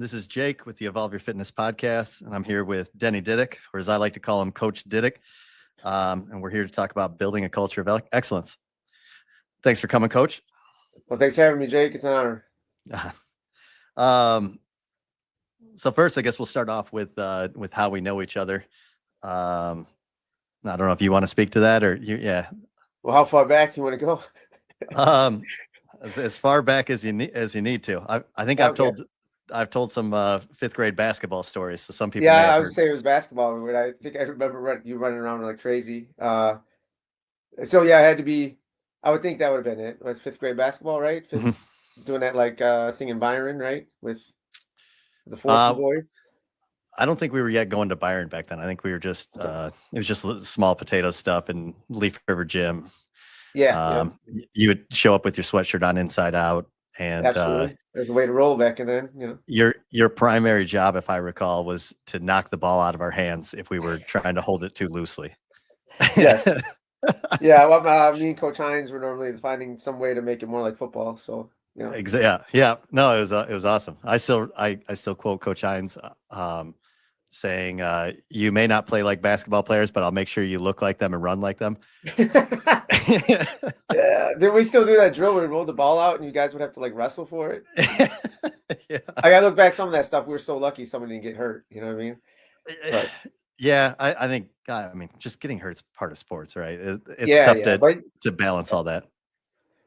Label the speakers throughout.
Speaker 1: This is Jake with the Evolve Your Fitness podcast, and I'm here with Denny Diduch, or as I like to call him, Coach Diduch. And we're here to talk about building a culture of excellence. Thanks for coming, Coach.
Speaker 2: Well, thanks for having me, Jake. It's an honor.
Speaker 1: So first, I guess we'll start off with how we know each other. I don't know if you want to speak to that or you. Yeah.
Speaker 2: Well, how far back you want to
Speaker 1: go? As far back as you need to. I think okay. I've told some fifth grade basketball stories. So some people.
Speaker 2: Yeah, I would say it was basketball, but I think I remember you running around like crazy. So yeah, I had to be. I would think that would have been it. Was fifth grade basketball, right? Doing that like thing in Byron, right? With the Forreston boys.
Speaker 1: I don't think we were yet going to Byron back then. I think we were just it was just small potato stuff in Leaf River Gym.
Speaker 2: Yeah,
Speaker 1: You would show up with your sweatshirt on inside out, and
Speaker 2: absolutely. There's a way to roll back then.
Speaker 1: Your primary job, if I recall, was to knock the ball out of our hands if we were trying to hold it too loosely.
Speaker 2: Yes. Yeah. Well, me and Coach Hines were normally finding some way to make it more like football. So
Speaker 1: yeah. No, it was awesome. I still quote Coach Hines saying, "You may not play like basketball players, but I'll make sure you look like them and run like them."
Speaker 2: Yeah. Did we still do that drill where we rolled the ball out and you guys would have to like wrestle for it?
Speaker 1: Yeah.
Speaker 2: I gotta look back some of that stuff. We were so lucky someone didn't get hurt. You know what I mean?
Speaker 1: But, yeah, I think. I mean, just getting hurt is part of sports, right? It's tough to balance all that.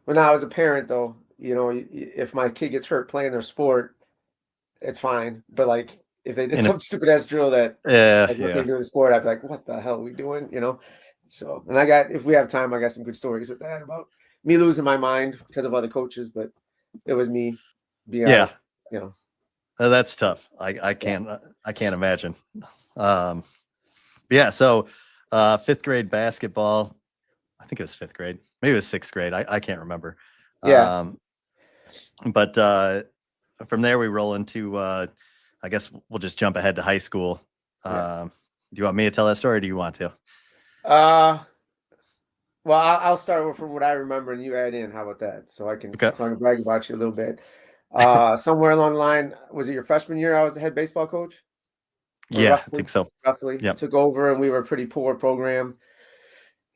Speaker 2: When I was a parent, though, if my kid gets hurt playing their sport, it's fine. But like if they did some stupid ass drill that nothing to do with the sport, I'd be like, "What the hell are we doing?" So, and if we have time, I got some good stories with that about me losing my mind because of other coaches, but it was me being
Speaker 1: that's tough. I can't imagine. So fifth grade basketball, I think it was fifth grade, maybe it was sixth grade. I can't remember. But from there we roll into I guess we'll just jump ahead to high school. Do you want me to tell that story or do you want to?
Speaker 2: Well, I'll start from what I remember and you add in. How about that? So I can brag about you a little bit. Somewhere along the line, was it your freshman year I was the head baseball coach?
Speaker 1: Yeah, I think so.
Speaker 2: Roughly. Yep. Took over and we were a pretty poor program.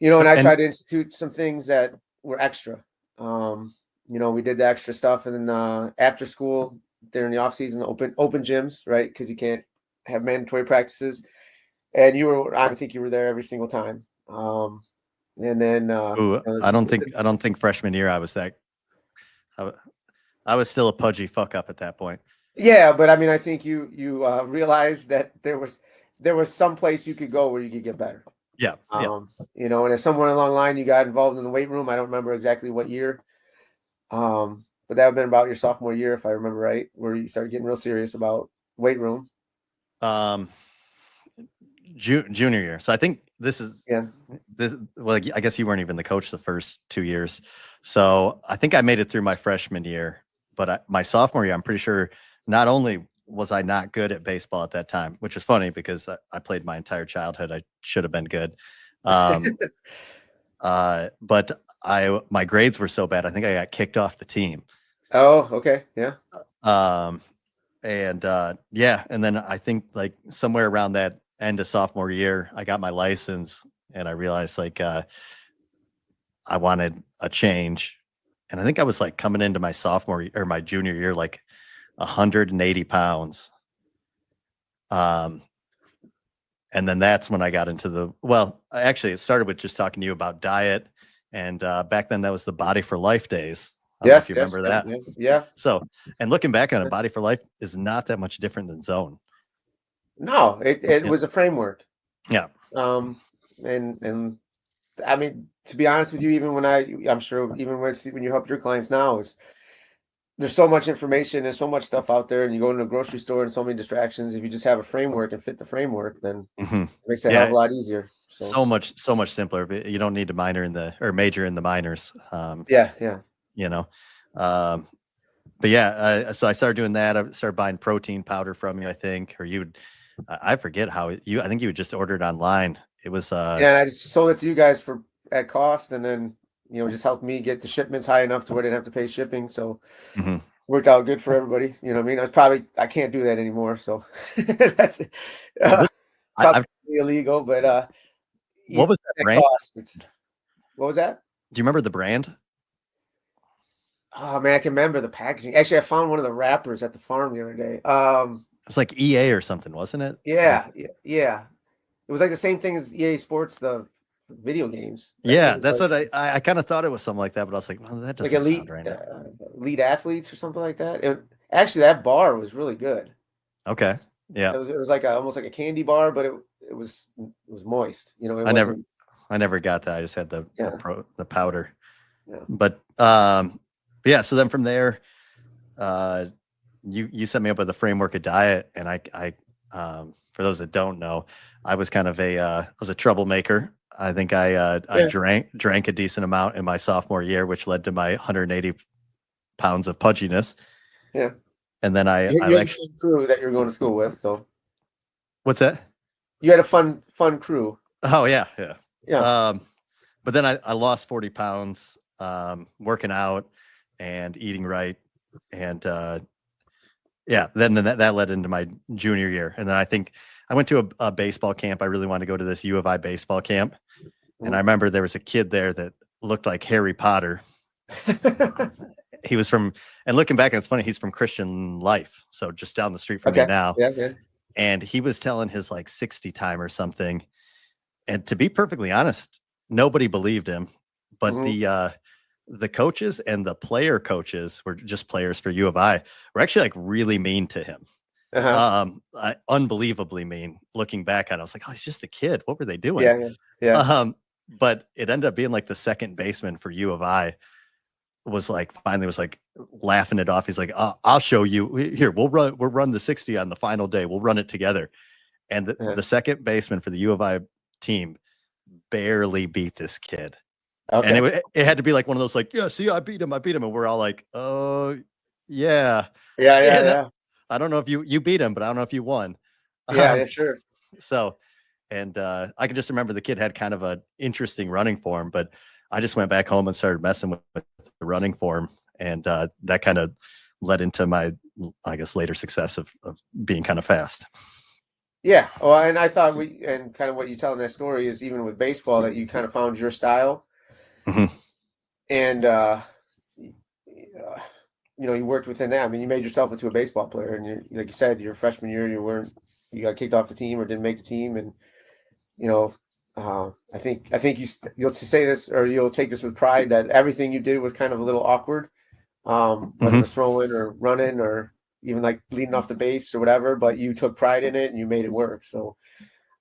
Speaker 2: And I tried to institute some things that were extra. We did the extra stuff and then after school, during the off season, open gyms, right? Because you can't have mandatory practices. And I think you were there every single time. And then
Speaker 1: I don't think freshman year I was that. I was still a pudgy fuck up at that point.
Speaker 2: Yeah, but I mean, I think you realized that there was some place you could go where you could get better.
Speaker 1: Yeah.
Speaker 2: And as somewhere along the line you got involved in the weight room. I don't remember exactly what year. But that would have been about your sophomore year, if I remember right, where you started getting real serious about weight room.
Speaker 1: Junior year. So I think this is well, I guess you weren't even the coach the first 2 years. So I think I made it through my freshman year, but my sophomore year, I'm pretty sure not only was I not good at baseball at that time, which is funny because I played my entire childhood. I should have been good. But my grades were so bad. I think I got kicked off the team.
Speaker 2: Oh, okay. Yeah.
Speaker 1: And then I think like somewhere around that end of sophomore year, I got my license and I realized like I wanted a change. And I think I was like coming into my sophomore or my junior year, like 180 pounds. And then that's when I got into actually it started with just talking to you about diet. And back then that was the Body for Life days. I don't know if you remember that.
Speaker 2: Yeah.
Speaker 1: So, and looking back on it, Body for Life is not that much different than Zone.
Speaker 2: No, it was a framework.
Speaker 1: Yeah.
Speaker 2: And I mean, to be honest with you, even when I'm sure even when you help your clients now, there's so much information and so much stuff out there, and you go into a grocery store and so many distractions. If you just have a framework and fit the framework, then it makes it a hell of a lot easier.
Speaker 1: So much simpler. But you don't need to major in the minors. So I started doing that. I started buying protein powder from you, I think, or I forget how I think you would just order it online. It was
Speaker 2: and I just sold it to you guys at cost, and then just helped me get the shipments high enough to where I didn't have to pay shipping. So worked out good for everybody. You know what I mean? I can't do that anymore. So that's
Speaker 1: Well,
Speaker 2: uh, probably
Speaker 1: I've
Speaker 2: illegal, but
Speaker 1: what
Speaker 2: even
Speaker 1: was that
Speaker 2: at
Speaker 1: brand?
Speaker 2: cost. What was that?
Speaker 1: Do you remember the brand? It
Speaker 2: Oh man, I can remember the packaging. Actually, I found one of the wrappers at the farm the other day.
Speaker 1: was like EA or something, wasn't it? Like,
Speaker 2: Yeah. It was like the same thing as EA Sports, the video games. I think it
Speaker 1: yeah,
Speaker 2: was
Speaker 1: that's
Speaker 2: like
Speaker 1: what I kind of thought it was something like that, but I was like, well, that
Speaker 2: like
Speaker 1: doesn't sound right now.
Speaker 2: elite athletes or something like that. Actually, that bar was really good.
Speaker 1: Okay. Yeah.
Speaker 2: It was like almost like a candy bar, but it was moist. You know, it
Speaker 1: I never
Speaker 2: wasn't.
Speaker 1: I never got that. I just had
Speaker 2: Yeah,
Speaker 1: the powder.
Speaker 2: yeah,
Speaker 1: But yeah, so then from there, uh you set me up with a framework of diet, and I for those that don't know, I was kind of I was a troublemaker. I think I
Speaker 2: yeah,
Speaker 1: drank a decent amount in my sophomore year, which led to my 180 pounds of pudginess.
Speaker 2: yeah.
Speaker 1: And then I
Speaker 2: You had a
Speaker 1: actually,
Speaker 2: fun crew that you were going to school with, so
Speaker 1: what's that?
Speaker 2: you had a fun crew.
Speaker 1: Oh yeah, yeah.
Speaker 2: Yeah,
Speaker 1: Um, but then I lost 40 pounds, working out and eating right. And yeah, then that led into my junior year. And then I think I went to a baseball camp. I really wanted to go to this U of I baseball camp. And I remember there was a kid there that looked like Harry Potter. He was from, and looking back, and it's funny, he's from Christian Life. So just down the street from me
Speaker 2: okay,
Speaker 1: now.
Speaker 2: yeah, yeah,
Speaker 1: And he was telling his like 60 time or something. And to be perfectly honest, nobody believed him. But
Speaker 2: hmm
Speaker 1: the coaches and the player coaches were just players for U of I were actually like really mean to him.
Speaker 2: uh-huh,
Speaker 1: Unbelievably mean. Looking back on it, I was like, oh, he's just a kid. What were they doing?
Speaker 2: yeah, yeah, yeah.
Speaker 1: But it ended up being like the second baseman for U of I was like finally was like laughing it off. He's like, I'll show you here. We'll run the 60 on the final day. We'll run it together. And
Speaker 2: Yeah.
Speaker 1: the second baseman for the U of I team barely beat this kid. And
Speaker 2: Okay.
Speaker 1: it had to be like one of those like, yeah, see, I beat him. And we're all like, oh yeah.
Speaker 2: Yeah, yeah,
Speaker 1: And
Speaker 2: yeah.
Speaker 1: I don't know if you beat him, but I don't know if you won.
Speaker 2: Yeah,
Speaker 1: Um,
Speaker 2: yeah, sure.
Speaker 1: so, and I can just remember the kid had kind of an interesting running form, but I just went back home and started messing with the running form. And that kind of led into my, I guess, later success of being kind of fast.
Speaker 2: Yeah. Well, and I thought and kind of what you tell in that story is even with baseball that you kind of found your style
Speaker 1: Mhm.
Speaker 2: and, you worked within that. I mean, you made yourself into a baseball player and like you said, your freshman year, you got kicked off the team or didn't make the team. And, you know, I think you'll say this or you'll take this with pride that everything you did was kind of a little awkward. Whether it
Speaker 1: Mhm.
Speaker 2: was throwing or running or even like leading off the base or whatever, but you took pride in it and you made it work. So,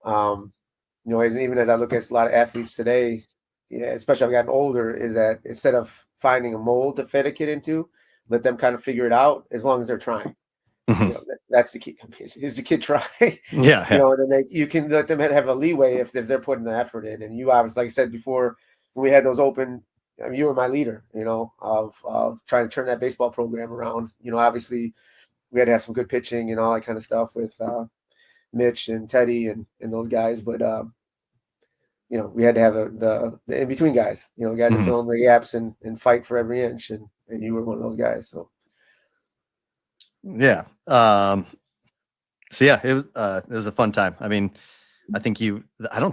Speaker 2: even as I look at a lot of athletes today, yeah, especially I've gotten older, is that instead of finding a mold to fit a kid into, let them kind of figure it out as long as they're trying.
Speaker 1: Mhm.
Speaker 2: That's the key. Is the kid try?
Speaker 1: Yeah, yeah.
Speaker 2: And then you can let them have a leeway if they're putting the effort in. And you obviously, like I said before, when we had those open, I mean, you were my leader, of trying to turn that baseball program around. Obviously we had to have some good pitching and all that kind of stuff with Mitch and Teddy and those guys, but we had to have the in between guys. The guys that
Speaker 1: Mhm.
Speaker 2: fill in the gaps and fight for every inch, and you were one of those guys. So
Speaker 1: Yeah. So yeah, it was a fun time. I mean, I don't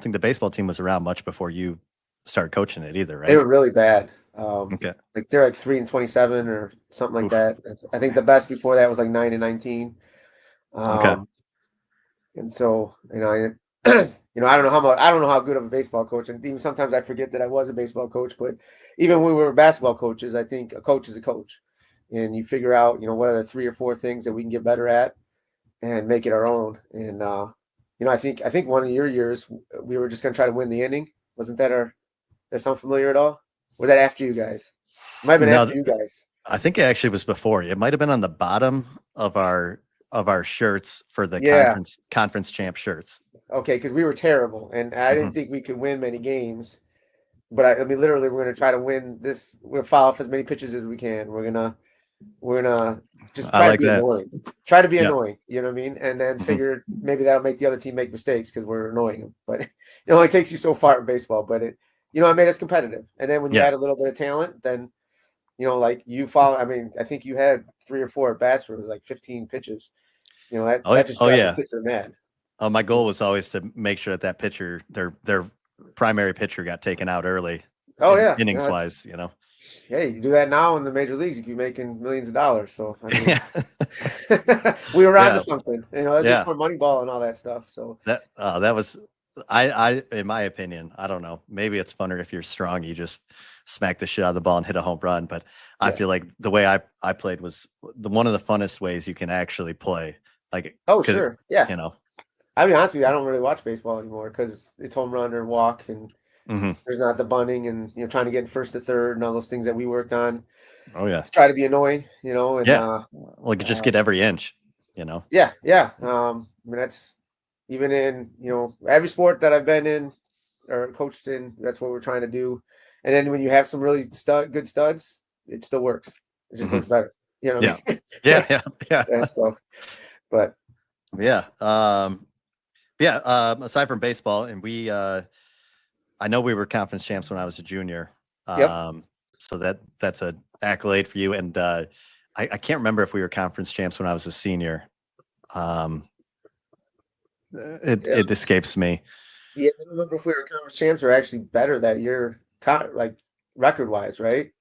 Speaker 1: think the baseball team was around much before you started coaching it either,
Speaker 2: they
Speaker 1: right?
Speaker 2: were really bad.
Speaker 1: Okay.
Speaker 2: Like they're like 3-27 or something like
Speaker 1: Oof.
Speaker 2: that. I think the best before that was like 9-19.
Speaker 1: Okay.
Speaker 2: And so I don't know I don't know how good of a baseball coach, and even sometimes I forget that I was a baseball coach. But even when we were basketball coaches, I think a coach is a coach, and you figure out what are the 3 or 4 things that we can get better at and make it our own. And I think one of your years we were just going to try to win the inning. Wasn't that sound familiar at all? Was that after you guys? It might have been
Speaker 1: No,
Speaker 2: after you guys.
Speaker 1: I think it actually was before. It might have been on the bottom of our shirts for the
Speaker 2: Yeah.
Speaker 1: conference champ shirts.
Speaker 2: Okay, because we were terrible, and I
Speaker 1: Mhm.
Speaker 2: didn't think we could win many games. But I mean, literally, we're gonna try to win this. We're gonna foul off as many pitches as we can. We're gonna just
Speaker 1: I
Speaker 2: try to
Speaker 1: like
Speaker 2: be
Speaker 1: that.
Speaker 2: annoying. Try to be
Speaker 1: Yeah.
Speaker 2: annoying. You know what I mean? And then
Speaker 1: Mhm.
Speaker 2: figure maybe that'll make the other team make mistakes because we're annoying them. But it only takes you so far in baseball. But it made us competitive. And then when you
Speaker 1: Yeah.
Speaker 2: add a little bit of talent, then like you follow. I mean, I think you had 3 or 4 at bats where it was like 15 pitches. That just
Speaker 1: Oh
Speaker 2: drives the
Speaker 1: yeah.
Speaker 2: pitcher mad.
Speaker 1: My goal was always to make sure that pitcher, their primary pitcher, got taken out early,
Speaker 2: Oh yeah,
Speaker 1: innings wise.
Speaker 2: hey, you do that now in the major leagues, you can be making millions of dollars. So I mean,
Speaker 1: Yeah.
Speaker 2: we were onto
Speaker 1: Yeah.
Speaker 2: something. That's
Speaker 1: Yeah.
Speaker 2: before Moneyball and all that stuff. So
Speaker 1: That was, I in my opinion, I don't know. Maybe it's funner if you're strong, you just smack the shit out of the ball and hit a home run. But I
Speaker 2: yeah.
Speaker 1: feel like the way I played was one of the funnest ways you can actually play. Like,
Speaker 2: Oh sure, yeah.
Speaker 1: you know.
Speaker 2: I'll be honest with you, I don't really watch baseball anymore because it's home run or walk, and
Speaker 1: Mhm.
Speaker 2: there's not the bunting and trying to get in first to third and all those things that we worked on
Speaker 1: Oh yeah.
Speaker 2: to try to be annoying, and
Speaker 1: Yeah. Well, you could just get every inch.
Speaker 2: yeah, yeah. I mean that's even in every sport that I've been in or coached in. That's what we're trying to do. And then when you have some really good studs, it still works. It just works better. You know what I
Speaker 1: Yeah.
Speaker 2: mean?
Speaker 1: Yeah. Yeah.
Speaker 2: Yeah. So, but
Speaker 1: Yeah. Yeah. Aside from baseball, and I know we were conference champs when I was a junior.
Speaker 2: yep.
Speaker 1: So that's a accolade for you. And I can't remember if we were conference champs when I was a senior. It escapes me.
Speaker 2: Yeah, I don't remember if we were conference champs or actually better that year, like record wise, right?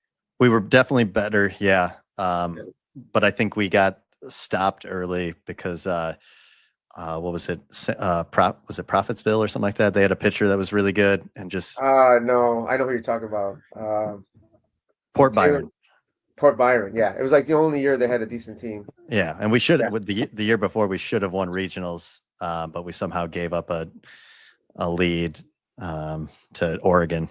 Speaker 1: We were definitely better, yeah.
Speaker 2: Yeah.
Speaker 1: But I think we got stopped early because what was it? Was it Prophettsville or something like that? They had a pitcher that was really good and just
Speaker 2: No, I know who you're talking about.
Speaker 1: Port
Speaker 2: Taylor,
Speaker 1: Byron.
Speaker 2: Port Byron. Yeah, it was like the only year they had a decent team.
Speaker 1: Yeah, and we should
Speaker 2: Yeah.
Speaker 1: with the year before we should have won regionals, but we somehow gave up a lead to Oregon.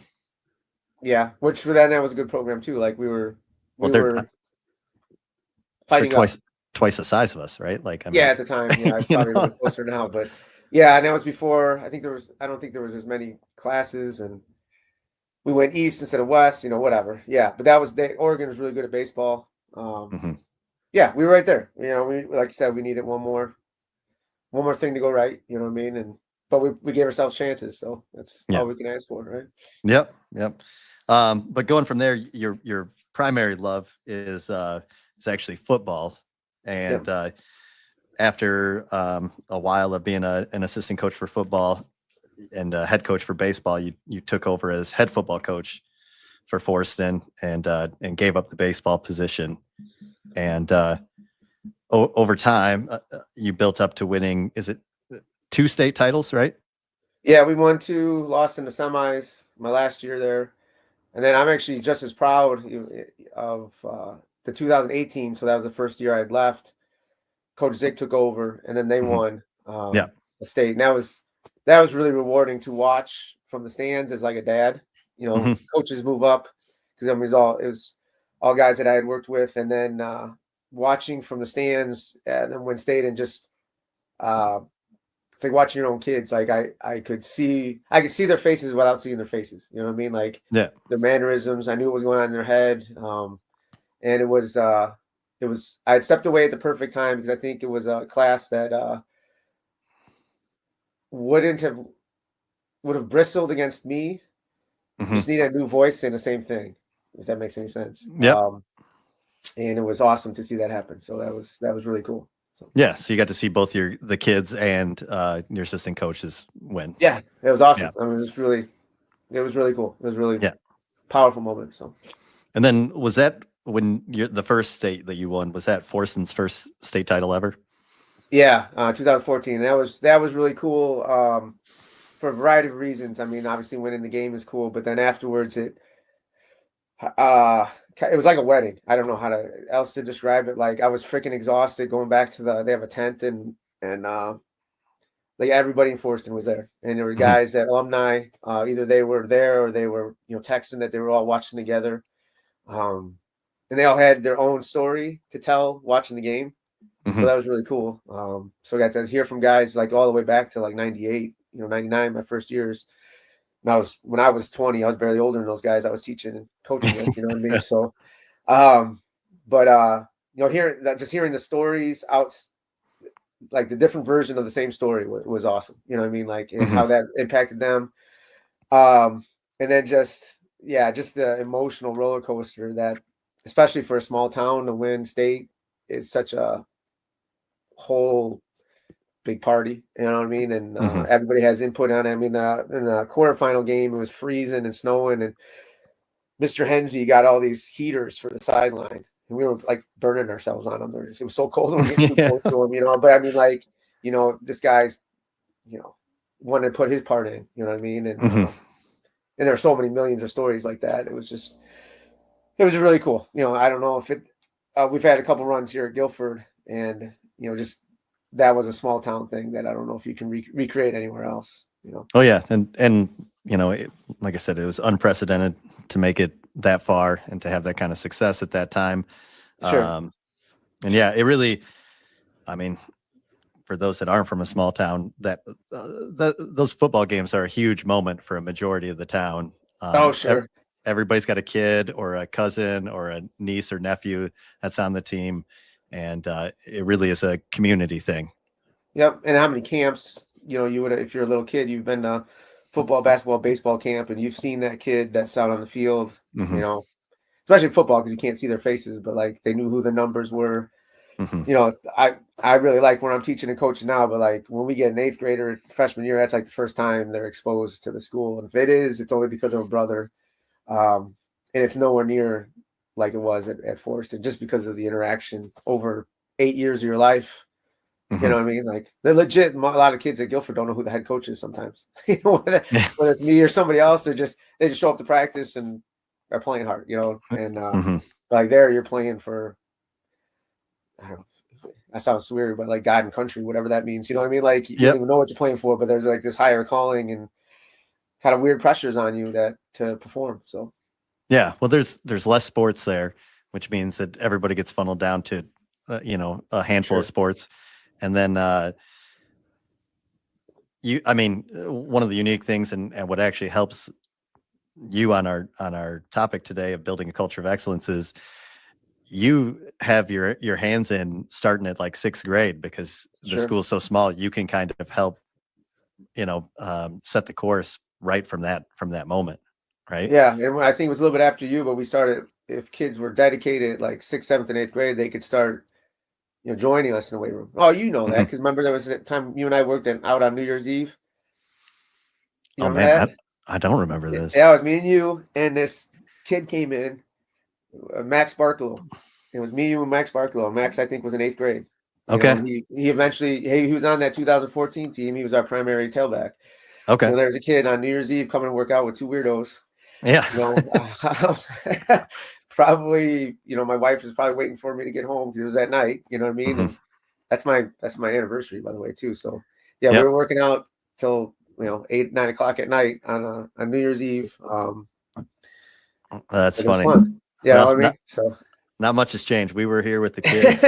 Speaker 2: Yeah, which for that was a good program too. Like we
Speaker 1: Well,
Speaker 2: were
Speaker 1: they're
Speaker 2: fighting up.
Speaker 1: twice the size of us, right? Like, I mean,
Speaker 2: Yeah, at the time, it's
Speaker 1: you
Speaker 2: probably a
Speaker 1: know?
Speaker 2: little closer now, but yeah, and that was before. I don't think there was as many classes, and we went east instead of west. Whatever. Yeah, but Oregon was really good at baseball.
Speaker 1: Mhm.
Speaker 2: Yeah, we were right there. We like you said, we needed one more thing to go right. You know what I mean? But we gave ourselves chances, so that's
Speaker 1: Yeah.
Speaker 2: all we can ask for, right?
Speaker 1: Yep. But going from there, your primary love is actually football, and
Speaker 2: Yep.
Speaker 1: After a while of being an assistant coach for football and a head coach for baseball, you took over as head football coach for Forreston and gave up the baseball position. And over time, you built up to winning. Is it 2 state titles, right?
Speaker 2: Yeah, we won 2, lost in the semis my last year there. And then I'm actually just as proud of the 2018. So that was the first year I'd left. Coach Zick took over, and then they
Speaker 1: Mhm.
Speaker 2: won
Speaker 1: Yeah.
Speaker 2: the state. And that was really rewarding to watch from the stands as like a dad.
Speaker 1: Mhm.
Speaker 2: Coaches move up because it was all guys that I had worked with, and then watching from the stands and then win state and just uh, it's like watching your own kids. Like I could see their faces without seeing their faces. You know what I mean? Like
Speaker 1: Yeah.
Speaker 2: their mannerisms. I knew what was going on in their head. And it was I had stepped away at the perfect time because I think it was a class that wouldn't have would have bristled against me.
Speaker 1: Mhm.
Speaker 2: Just need a new voice saying the same thing, if that makes any sense.
Speaker 1: Yep.
Speaker 2: And it was awesome to see that happen. So that was really cool. So
Speaker 1: Yeah. So you got to see both the kids and your assistant coaches win.
Speaker 2: yeah, it was awesome.
Speaker 1: Yeah.
Speaker 2: I mean, it was really cool. It was really
Speaker 1: Yeah.
Speaker 2: powerful moment. So
Speaker 1: And then was that when the first state that you won, was that Forson's first state title ever?
Speaker 2: yeah, 2014. That was really cool for a variety of reasons. I mean, obviously winning the game is cool, but then afterwards it was like a wedding. I don't know how else to describe it. Like I was freaking exhausted going back to they have a tent and like everybody in Forreston was there, and there were
Speaker 1: Mhm.
Speaker 2: guys that alumni. Either they were there or they were texting that they were all watching together. And they all had their own story to tell watching the game. So
Speaker 1: Mhm.
Speaker 2: that was really cool. So I got to hear from guys like all the way back to like 98, 99, my first years. And when I was 20, I was barely older than those guys I was teaching and coaching with, you know what I mean? So, but hearing the stories out, like the different version of the same story was awesome. You know what I mean? Like, and how that impacted them. And then just the emotional roller coaster that especially for a small town to win state is such a whole big party. You know what I mean? And everybody has input on it. I mean, in the quarterfinal game, it was freezing and snowing, and Mr. Hensey got all these heaters for the sideline, and we were like burning ourselves on them. It was so cold when we get too close to him, But I mean, like, this guy's, wanted to put his part in. You know what I mean? And there are so many millions of stories like that. It was really cool. I don't know if it. We've had a couple runs here at Guilford, and just that was a small town thing that I don't know if you can recreate anywhere else.
Speaker 1: Oh yeah, and like I said, it was unprecedented to make it that far and to have that kind of success at that time.
Speaker 2: Sure.
Speaker 1: And yeah, it really, I mean, for those that aren't from a small town, those football games are a huge moment for a majority of the town.
Speaker 2: Oh, sure.
Speaker 1: Everybody's got a kid or a cousin or a niece or nephew that's on the team, and it really is a community thing.
Speaker 2: Yep. And how many camps, you would, if you're a little kid, you've been to football, basketball, baseball camp, and you've seen that kid that's out on the field, especially football, because you can't see their faces, but like they knew who the numbers were. I really like when I'm teaching and coaching now, but like when we get an 8th grader freshman year, that's like the first time they're exposed to the school. And if it is, it's only because of a brother. And it's nowhere near like it was at Forreston, just because of the interaction over 8 years of your life. You know what I mean? Like they're legit. A lot of kids at Guilford don't know who the head coach is sometimes. Whether it's me or somebody else, they just show up to practice and are playing hard. And like there, you're playing for, I don't know. That sounds weird, but like God and country, whatever that means. You know what I mean? Like you don't even know what you're playing for, but there's like this higher calling and kind of weird pressures on you to perform. So
Speaker 1: yeah, well, there's less sports there, which means that everybody gets funneled down to a handful of sports. And then one of the unique things and what actually helps you on our topic today of building a culture of excellence is you have your hands in starting at like 6th grade, because the school's so small. You can kind of help set the course right from that moment, right?
Speaker 2: Yeah, and I think it was a little bit after you, but we started, if kids were dedicated like 6th, 7th, and 8th grade, they could start joining us in the weight room. Oh, that, because remember there was a time you and I worked out on New Year's Eve.
Speaker 1: Oh man, I don't remember this.
Speaker 2: Yeah, it was me and you, and this kid came in, Max Barklow. It was me, you, and Max Barklow. Max, I think, was in 8th grade.
Speaker 1: Okay.
Speaker 2: He eventually, he was on that 2014 team. He was our primary tailback.
Speaker 1: Okay.
Speaker 2: So there was a kid on New Year's Eve coming to work out with 2 weirdos.
Speaker 1: Yeah.
Speaker 2: Probably, my wife was probably waiting for me to get home because it was at night. You know what I mean? And that's my anniversary, by the way, too. So yeah, we were working out till 8, 9 o'clock at night on New Year's Eve.
Speaker 1: That's funny.
Speaker 2: Fun. Yeah, well, I mean, so
Speaker 1: not much has changed. We were here with the kids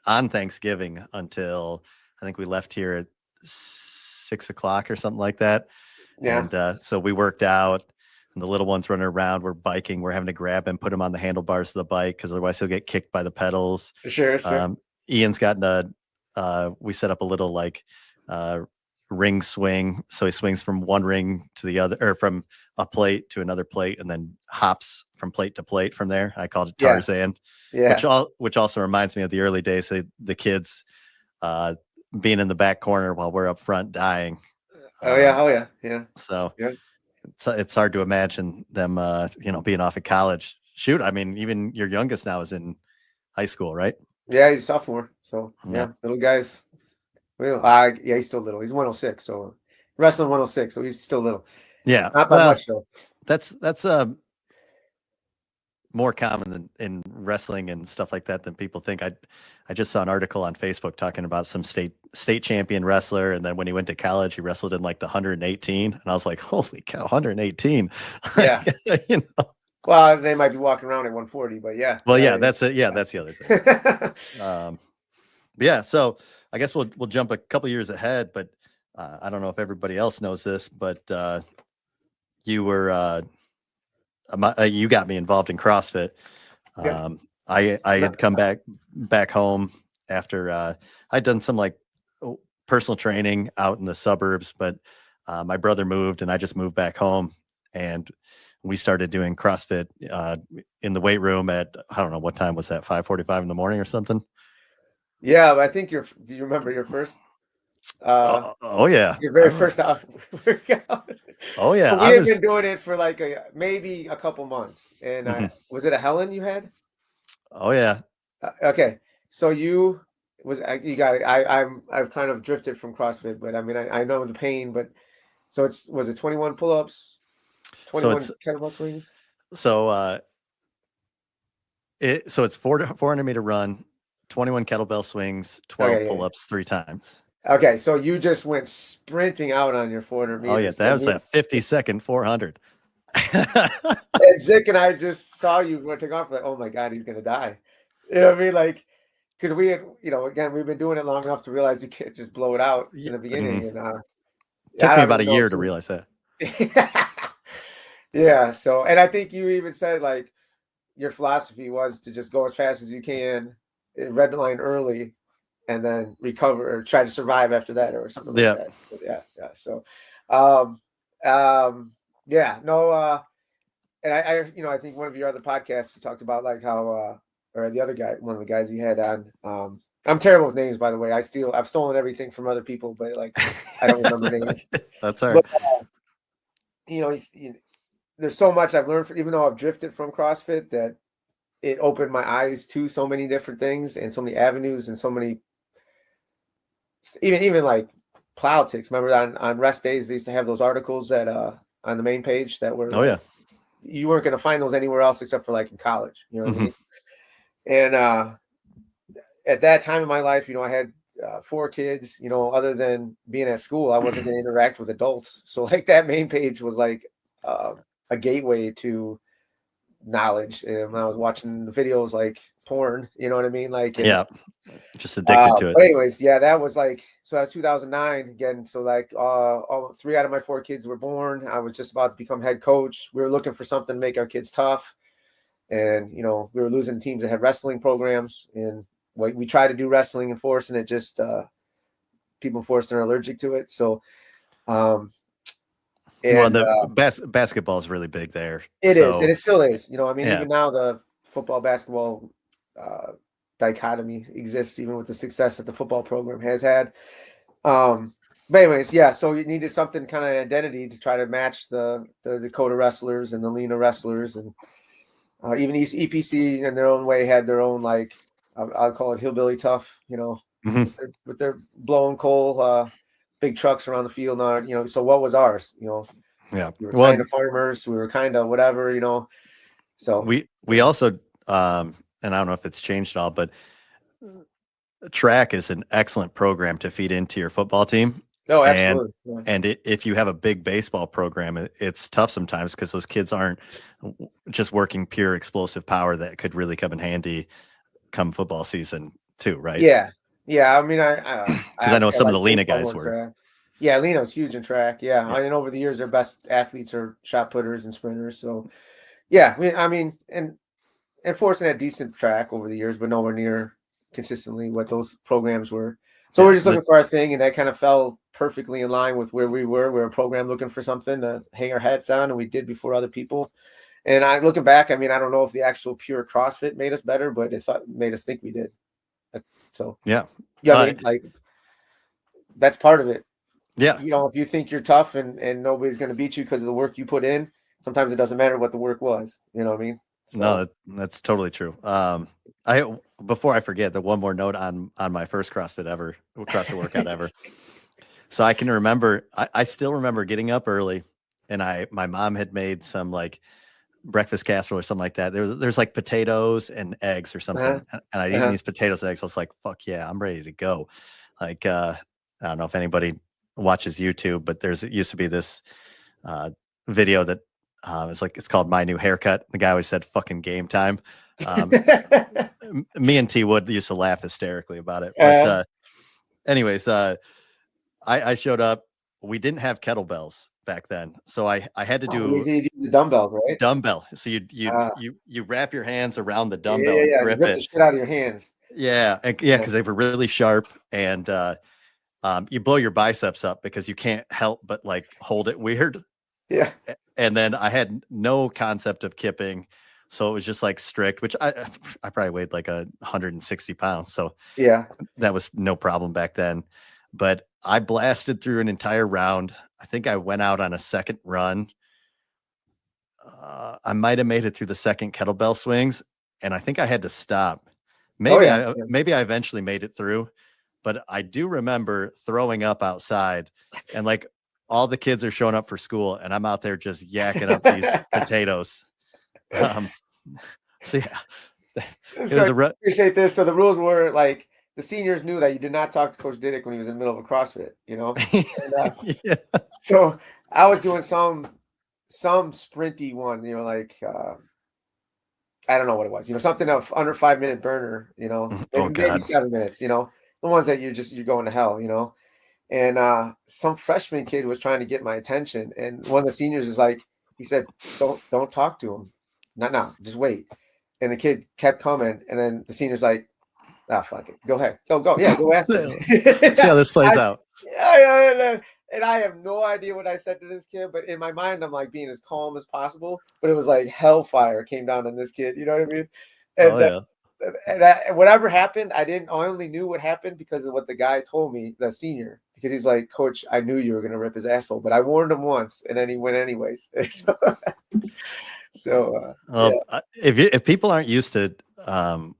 Speaker 1: on Thanksgiving until I think we left here at 6 o'clock or something like that.
Speaker 2: Yeah.
Speaker 1: And so we worked out, and the little ones running around. We're biking. We're having to grab him, put him on the handlebars of the bike, because otherwise he'll get kicked by the pedals.
Speaker 2: Sure.
Speaker 1: Ian's gotten we set up a little like ring swing, so he swings from one ring to the other, or from a plate to another plate, and then hops from plate to plate from there. I called it Tarzan.
Speaker 2: Yeah.
Speaker 1: Which also reminds me of the early days, the kids being in the back corner while we're up front dying.
Speaker 2: Oh yeah.
Speaker 1: So it's hard to imagine them being off at college. Shoot, I mean, even your youngest now is in high school, right?
Speaker 2: Yeah, he's a sophomore. So yeah, little guys. Well, he's still little. He's 106, so wrestling 106, so he's still little.
Speaker 1: Yeah,
Speaker 2: not by much though.
Speaker 1: That's more common in wrestling and stuff like that than people think. I just saw an article on Facebook talking about some state champion wrestler, and then when he went to college, he wrestled in like the 118, and I was like, holy cow, 118.
Speaker 2: Yeah. Well, they might be walking around at 140, but yeah.
Speaker 1: Well, yeah, that's it. Yeah, that's the other thing. Yeah, so I guess we'll jump a couple years ahead, but I don't know if everybody else knows this, but you were you got me involved in CrossFit. I had come back home after I'd done some like personal training out in the suburbs, but my brother moved and I just moved back home, and we started doing CrossFit in the weight room at, I don't know, what time was that? 5:45 in the morning or something.
Speaker 2: Yeah, but I think do you remember your first
Speaker 1: Oh yeah,
Speaker 2: your
Speaker 1: I
Speaker 2: very
Speaker 1: remember.
Speaker 2: first workout?
Speaker 1: Oh yeah,
Speaker 2: So we
Speaker 1: I
Speaker 2: had been
Speaker 1: was.
Speaker 2: doing it for like maybe a couple months, and
Speaker 1: Mhm.
Speaker 2: was it a Helen you had?
Speaker 1: Oh yeah.
Speaker 2: Okay, so you got it. I've kind of drifted from CrossFit, but I mean I know the pain, but so was it 21 pull-ups,
Speaker 1: So
Speaker 2: 21
Speaker 1: it's
Speaker 2: kettlebell swings?
Speaker 1: so it's 400-meter run, 21 kettlebell swings, 12
Speaker 2: Okay, yeah.
Speaker 1: pull-ups 3 times.
Speaker 2: Okay, so you just went sprinting out on your 400
Speaker 1: Oh yeah,
Speaker 2: meters,
Speaker 1: that was a 50-second 400.
Speaker 2: and Zick and I just saw you take off, like, oh my God, he's gonna die. You know what I mean? Like, because we had, again, we've been doing it long enough to realize you can't just blow it out
Speaker 1: Yeah,
Speaker 2: in the beginning. And
Speaker 1: took
Speaker 2: I
Speaker 1: me
Speaker 2: don't
Speaker 1: about a
Speaker 2: even know
Speaker 1: year
Speaker 2: if
Speaker 1: to realize that.
Speaker 2: you yeah. So, and I think you even said like your philosophy was to just go as fast as you can, red line early, and then recover or try to survive after that or something like
Speaker 1: Yeah.
Speaker 2: that. But yeah. So, um, yeah, no, and I think one of your other podcasts you talked about like how, or the other guy, one of the guys you had on, I'm terrible with names, by the way. I've stolen everything from other people, but like, I don't remember names.
Speaker 1: That's all right.
Speaker 2: But, there's so much I've learned, even though I've drifted from CrossFit, that it opened my eyes to so many different things and so many avenues and so many, even like politics. Remember on rest days, they used to have those articles that, on the main page that were
Speaker 1: Oh
Speaker 2: like,
Speaker 1: yeah.
Speaker 2: you weren't going to find those anywhere else except for like in college, you know what I
Speaker 1: Mhm.
Speaker 2: mean? And at that time in my life, I had 4 kids. Other than being at school, I wasn't going to interact with adults. So like that main page was like uh, a gateway to knowledge. And when I was watching the videos, like porn, you know what I mean? Like, and
Speaker 1: Yeah. Just addicted to it.
Speaker 2: but anyways, yeah, that was like, so that was 2009 again. So like, all 3 out of my 4 kids were born. I was just about to become head coach. We were looking for something to make our kids tough. And, we were losing teams that had wrestling programs, and we tried to do wrestling in Forreston. It just, people in Forreston are allergic to it. So,
Speaker 1: Well,
Speaker 2: and
Speaker 1: the basketball is really big there.
Speaker 2: it is, and
Speaker 1: So
Speaker 2: it still is, I mean,
Speaker 1: yeah.
Speaker 2: even now the football basketball dichotomy exists, even with the success that the football program has had. But anyways, yeah, so you needed something kind of identity to try to match the Dakota wrestlers and the Lena wrestlers, and even EPC in their own way had their own, like, I'll call it hillbilly tough,
Speaker 1: Mhm.
Speaker 2: with their blowing coal, big trucks around the field. So what was ours?
Speaker 1: Yeah.
Speaker 2: We were kind
Speaker 1: Well,
Speaker 2: of farmers, we were kind of whatever. So
Speaker 1: we also and I don't know if it's changed at all, but track is an excellent program to feed into your football team.
Speaker 2: no,
Speaker 1: And
Speaker 2: absolutely. Yeah.
Speaker 1: if you have a big baseball program, it's tough sometimes because those kids aren't just working pure explosive power that could really come in handy come football season too, right?
Speaker 2: Yeah. Yeah. I mean,
Speaker 1: Because I know
Speaker 2: obviously I
Speaker 1: some of
Speaker 2: like
Speaker 1: the Lena
Speaker 2: baseball
Speaker 1: guys
Speaker 2: more
Speaker 1: were.
Speaker 2: track. Yeah, Leno's huge in track. Yeah.
Speaker 1: Yeah.
Speaker 2: And over the years, their best athletes are shot putters and sprinters. So yeah, I mean, and Forreston had decent track over the years, but nowhere near consistently what those programs were. So we're
Speaker 1: Yeah.
Speaker 2: just looking for our thing, and that kind of fell perfectly in line with where we were. We were a program looking for something to hang our hats on, and we did before other people. And looking back, I mean, I don't know if the actual pure CrossFit made us better, but it made us think we did. So
Speaker 1: Yeah.
Speaker 2: yeah, I mean, like, that's part of it.
Speaker 1: Yeah.
Speaker 2: If you think you're tough and nobody's going to beat you because of the work you put in, sometimes it doesn't matter what the work was. You know what I mean?
Speaker 1: No,
Speaker 2: So
Speaker 1: that's totally true. I before I forget, the one more note on my first CrossFit workout ever. So I can remember, I still remember getting up early, and my mom had made some like breakfast casserole or something like that. There's like potatoes and eggs or
Speaker 2: uh-huh,
Speaker 1: something, and I'd eaten
Speaker 2: uh-huh.
Speaker 1: these potatoes and eggs. I was like, fuck yeah, I'm ready to go. Like I don't know if anybody watches YouTube, but it used to be this video that it's called My New Haircut. The guy always said fucking game time. Um, Me and T Wood used to laugh hysterically about it. But anyways, I showed up. We didn't have kettlebells back then, so I had to do
Speaker 2: You use the dumbbells, right?
Speaker 1: dumbbell. So
Speaker 2: Uh,
Speaker 1: you wrap your hands around the dumbbell and
Speaker 2: yeah. You
Speaker 1: grip
Speaker 2: rip the
Speaker 1: it.
Speaker 2: shit out of your hands.
Speaker 1: Yeah,
Speaker 2: Yeah.
Speaker 1: because they were really sharp, and you blow your biceps up because you can't help but like hold it weird.
Speaker 2: Yeah.
Speaker 1: And then I had no concept of kipping. So it was just like strict, which I probably weighed like 160 pounds. So
Speaker 2: Yeah.
Speaker 1: that was no problem back then. But I blasted through an entire round. I think I went out on a second run. I might have made it through the second kettlebell swings, and I think I had to stop.
Speaker 2: Oh
Speaker 1: Maybe
Speaker 2: yeah.
Speaker 1: I
Speaker 2: Yeah.
Speaker 1: maybe I eventually made it through, but I do remember throwing up outside, and like all the kids are showing up for school, and I'm out there just yakking up these potatoes. Um, so yeah, it
Speaker 2: So
Speaker 1: was
Speaker 2: I
Speaker 1: a
Speaker 2: appreciate this. So the rules were like the seniors knew that you did not talk to Coach Diduch when he was in the middle of a CrossFit, you know? And
Speaker 1: yeah.
Speaker 2: so I was doing some sprinty one, you know, like I don't know what it was, you know, something of under 5 minute burner, you know,
Speaker 1: Oh
Speaker 2: maybe
Speaker 1: God.
Speaker 2: 7 minutes, you know, the ones that you're going to hell, you know. And some freshman kid was trying to get my attention, and one of the seniors is like, he said, "Don't talk to him, not now, just wait." And the kid kept coming, and then the senior's like, "Ah, fuck it, go ahead, go, yeah, go ask him."
Speaker 1: See how this plays
Speaker 2: I,
Speaker 1: out.
Speaker 2: yeah, and I have no idea what I said to this kid, but in my mind, I'm like being as calm as possible. But it was like hellfire came down on this kid. You know what I mean?
Speaker 1: Oh
Speaker 2: And
Speaker 1: yeah.
Speaker 2: whatever happened, I only knew what happened because of what the guy told me, the senior, because he's like, "Coach, I knew you were gonna rip his asshole, but I warned him once, and then he went anyways." Yeah.
Speaker 1: If people aren't used to um,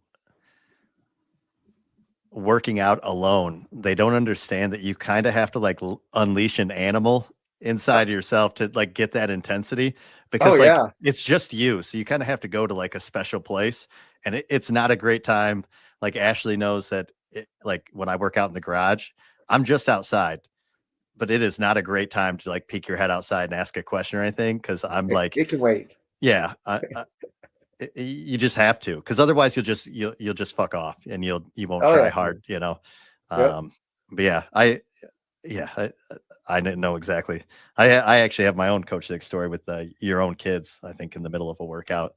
Speaker 1: working out alone, they don't understand that you kind of have to like unleash an animal inside yourself to like get that intensity,
Speaker 2: Oh
Speaker 1: because like
Speaker 2: yeah.
Speaker 1: it's just you. So you kind of have to go to like a special place, and it's not a great time. Like Ashley knows that like when I work out in the garage, I'm just outside, but it is not a great time to like peek your head outside and ask a question or anything. Cause I'm like,
Speaker 2: It can wait.
Speaker 1: yeah, you just have to, because otherwise you'll just fuck off and you won't
Speaker 2: Oh
Speaker 1: try
Speaker 2: yeah.
Speaker 1: hard, you know.
Speaker 2: Yep.
Speaker 1: But yeah, yeah, I didn't know exactly. I actually have my own Coach Dick story with your own kids. I think in the middle of a workout,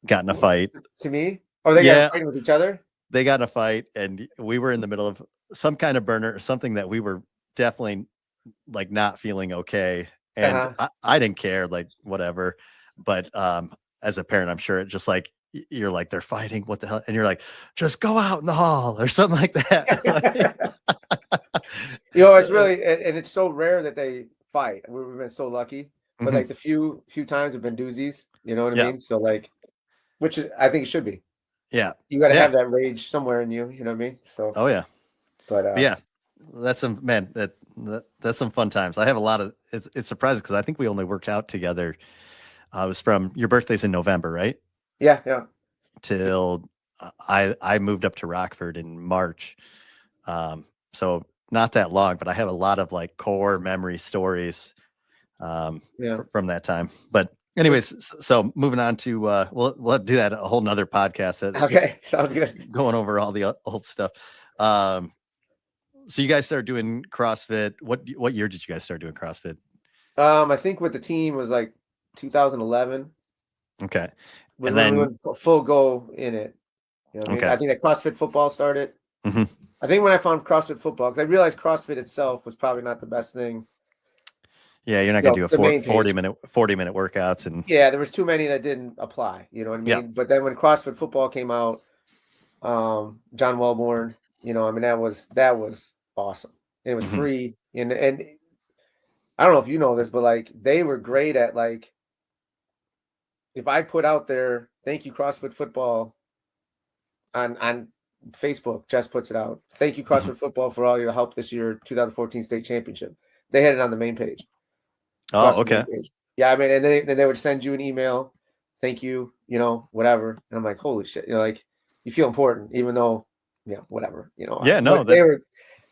Speaker 1: got in a fight.
Speaker 2: To me, oh, they got
Speaker 1: Yeah,
Speaker 2: fighting with each other.
Speaker 1: they got in a fight, and we were in the middle of some kind of burner, or something that we were definitely like not feeling okay, and
Speaker 2: Uh-huh.
Speaker 1: I didn't care, like whatever. But as a parent, I'm sure it just like you're like, they're fighting, what the hell, and you're like, just go out in the hall or something like that.
Speaker 2: You know, it's really, and it's so rare that they fight. We've been so lucky, but
Speaker 1: Mhm.
Speaker 2: like the few times have been doozies. You know what I
Speaker 1: Yeah,
Speaker 2: mean? So like, which is, I think it should be.
Speaker 1: yeah,
Speaker 2: You got to
Speaker 1: yeah.
Speaker 2: have that rage somewhere in you. You know what I mean? So,
Speaker 1: Oh yeah.
Speaker 2: but
Speaker 1: But yeah, that's some man. That's some fun times. I have a lot of. It's surprising because I think we only worked out together. It was from your birthday's in November, right?
Speaker 2: yeah, yeah,
Speaker 1: Till I moved up to Rockford in March. So not that long, but I have a lot of like core memory stories
Speaker 2: yeah.
Speaker 1: from that time. But anyways, so moving on to we'll do that a whole nother podcast,
Speaker 2: Okay, sounds good.
Speaker 1: going over all the old stuff. Um, so you guys started doing CrossFit. What year did you guys start doing CrossFit?
Speaker 2: I think with the team was like 2011
Speaker 1: Okay.
Speaker 2: was
Speaker 1: And
Speaker 2: when we
Speaker 1: then
Speaker 2: went full go in it. You know what I mean?
Speaker 1: okay.
Speaker 2: I think that CrossFit football started.
Speaker 1: Hmm.
Speaker 2: I think when I found CrossFit football, because I realized CrossFit itself was probably not the best thing.
Speaker 1: Yeah, you're not
Speaker 2: You
Speaker 1: gonna
Speaker 2: know,
Speaker 1: do a
Speaker 2: the main
Speaker 1: 40
Speaker 2: page.
Speaker 1: minute workouts and
Speaker 2: Yeah, there was too many that didn't apply. You know what I
Speaker 1: yeah.
Speaker 2: mean? But then when CrossFit football came out, John Wellborn, you know, I mean that was awesome. It was
Speaker 1: Hmm.
Speaker 2: free, and I don't know if you know this, but like they were great at like if I put out there, thank you CrossFit football on Facebook, Jess puts it out. Thank you
Speaker 1: Hmm.
Speaker 2: CrossFit football for all your help this year, 2014 state championship. They had it on the main page.
Speaker 1: Oh,
Speaker 2: CrossFit main
Speaker 1: okay.
Speaker 2: page. Yeah, I mean, and then they would send you an email, thank you, you know, whatever. And I'm like, holy shit, you know, like you feel important, even though, yeah, whatever, you know.
Speaker 1: Yeah,
Speaker 2: But
Speaker 1: no, that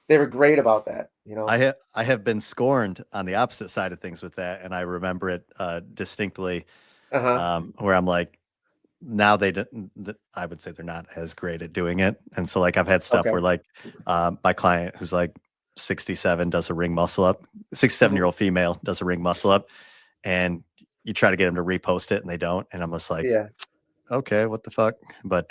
Speaker 2: they were great about that, you know.
Speaker 1: I have been scorned on the opposite side of things with that, and I remember it distinctly,
Speaker 2: Uh huh.
Speaker 1: where I'm like, now they didn't. I would say they're not as great at doing it, and so like I've had stuff
Speaker 2: Okay.
Speaker 1: where like my client who's like 67 does a ring muscle up, 67-year-old
Speaker 2: Mhm.
Speaker 1: female does a ring muscle up, and you try to get them to repost it and they don't, and I'm just like,
Speaker 2: Yeah.
Speaker 1: okay, what the fuck? But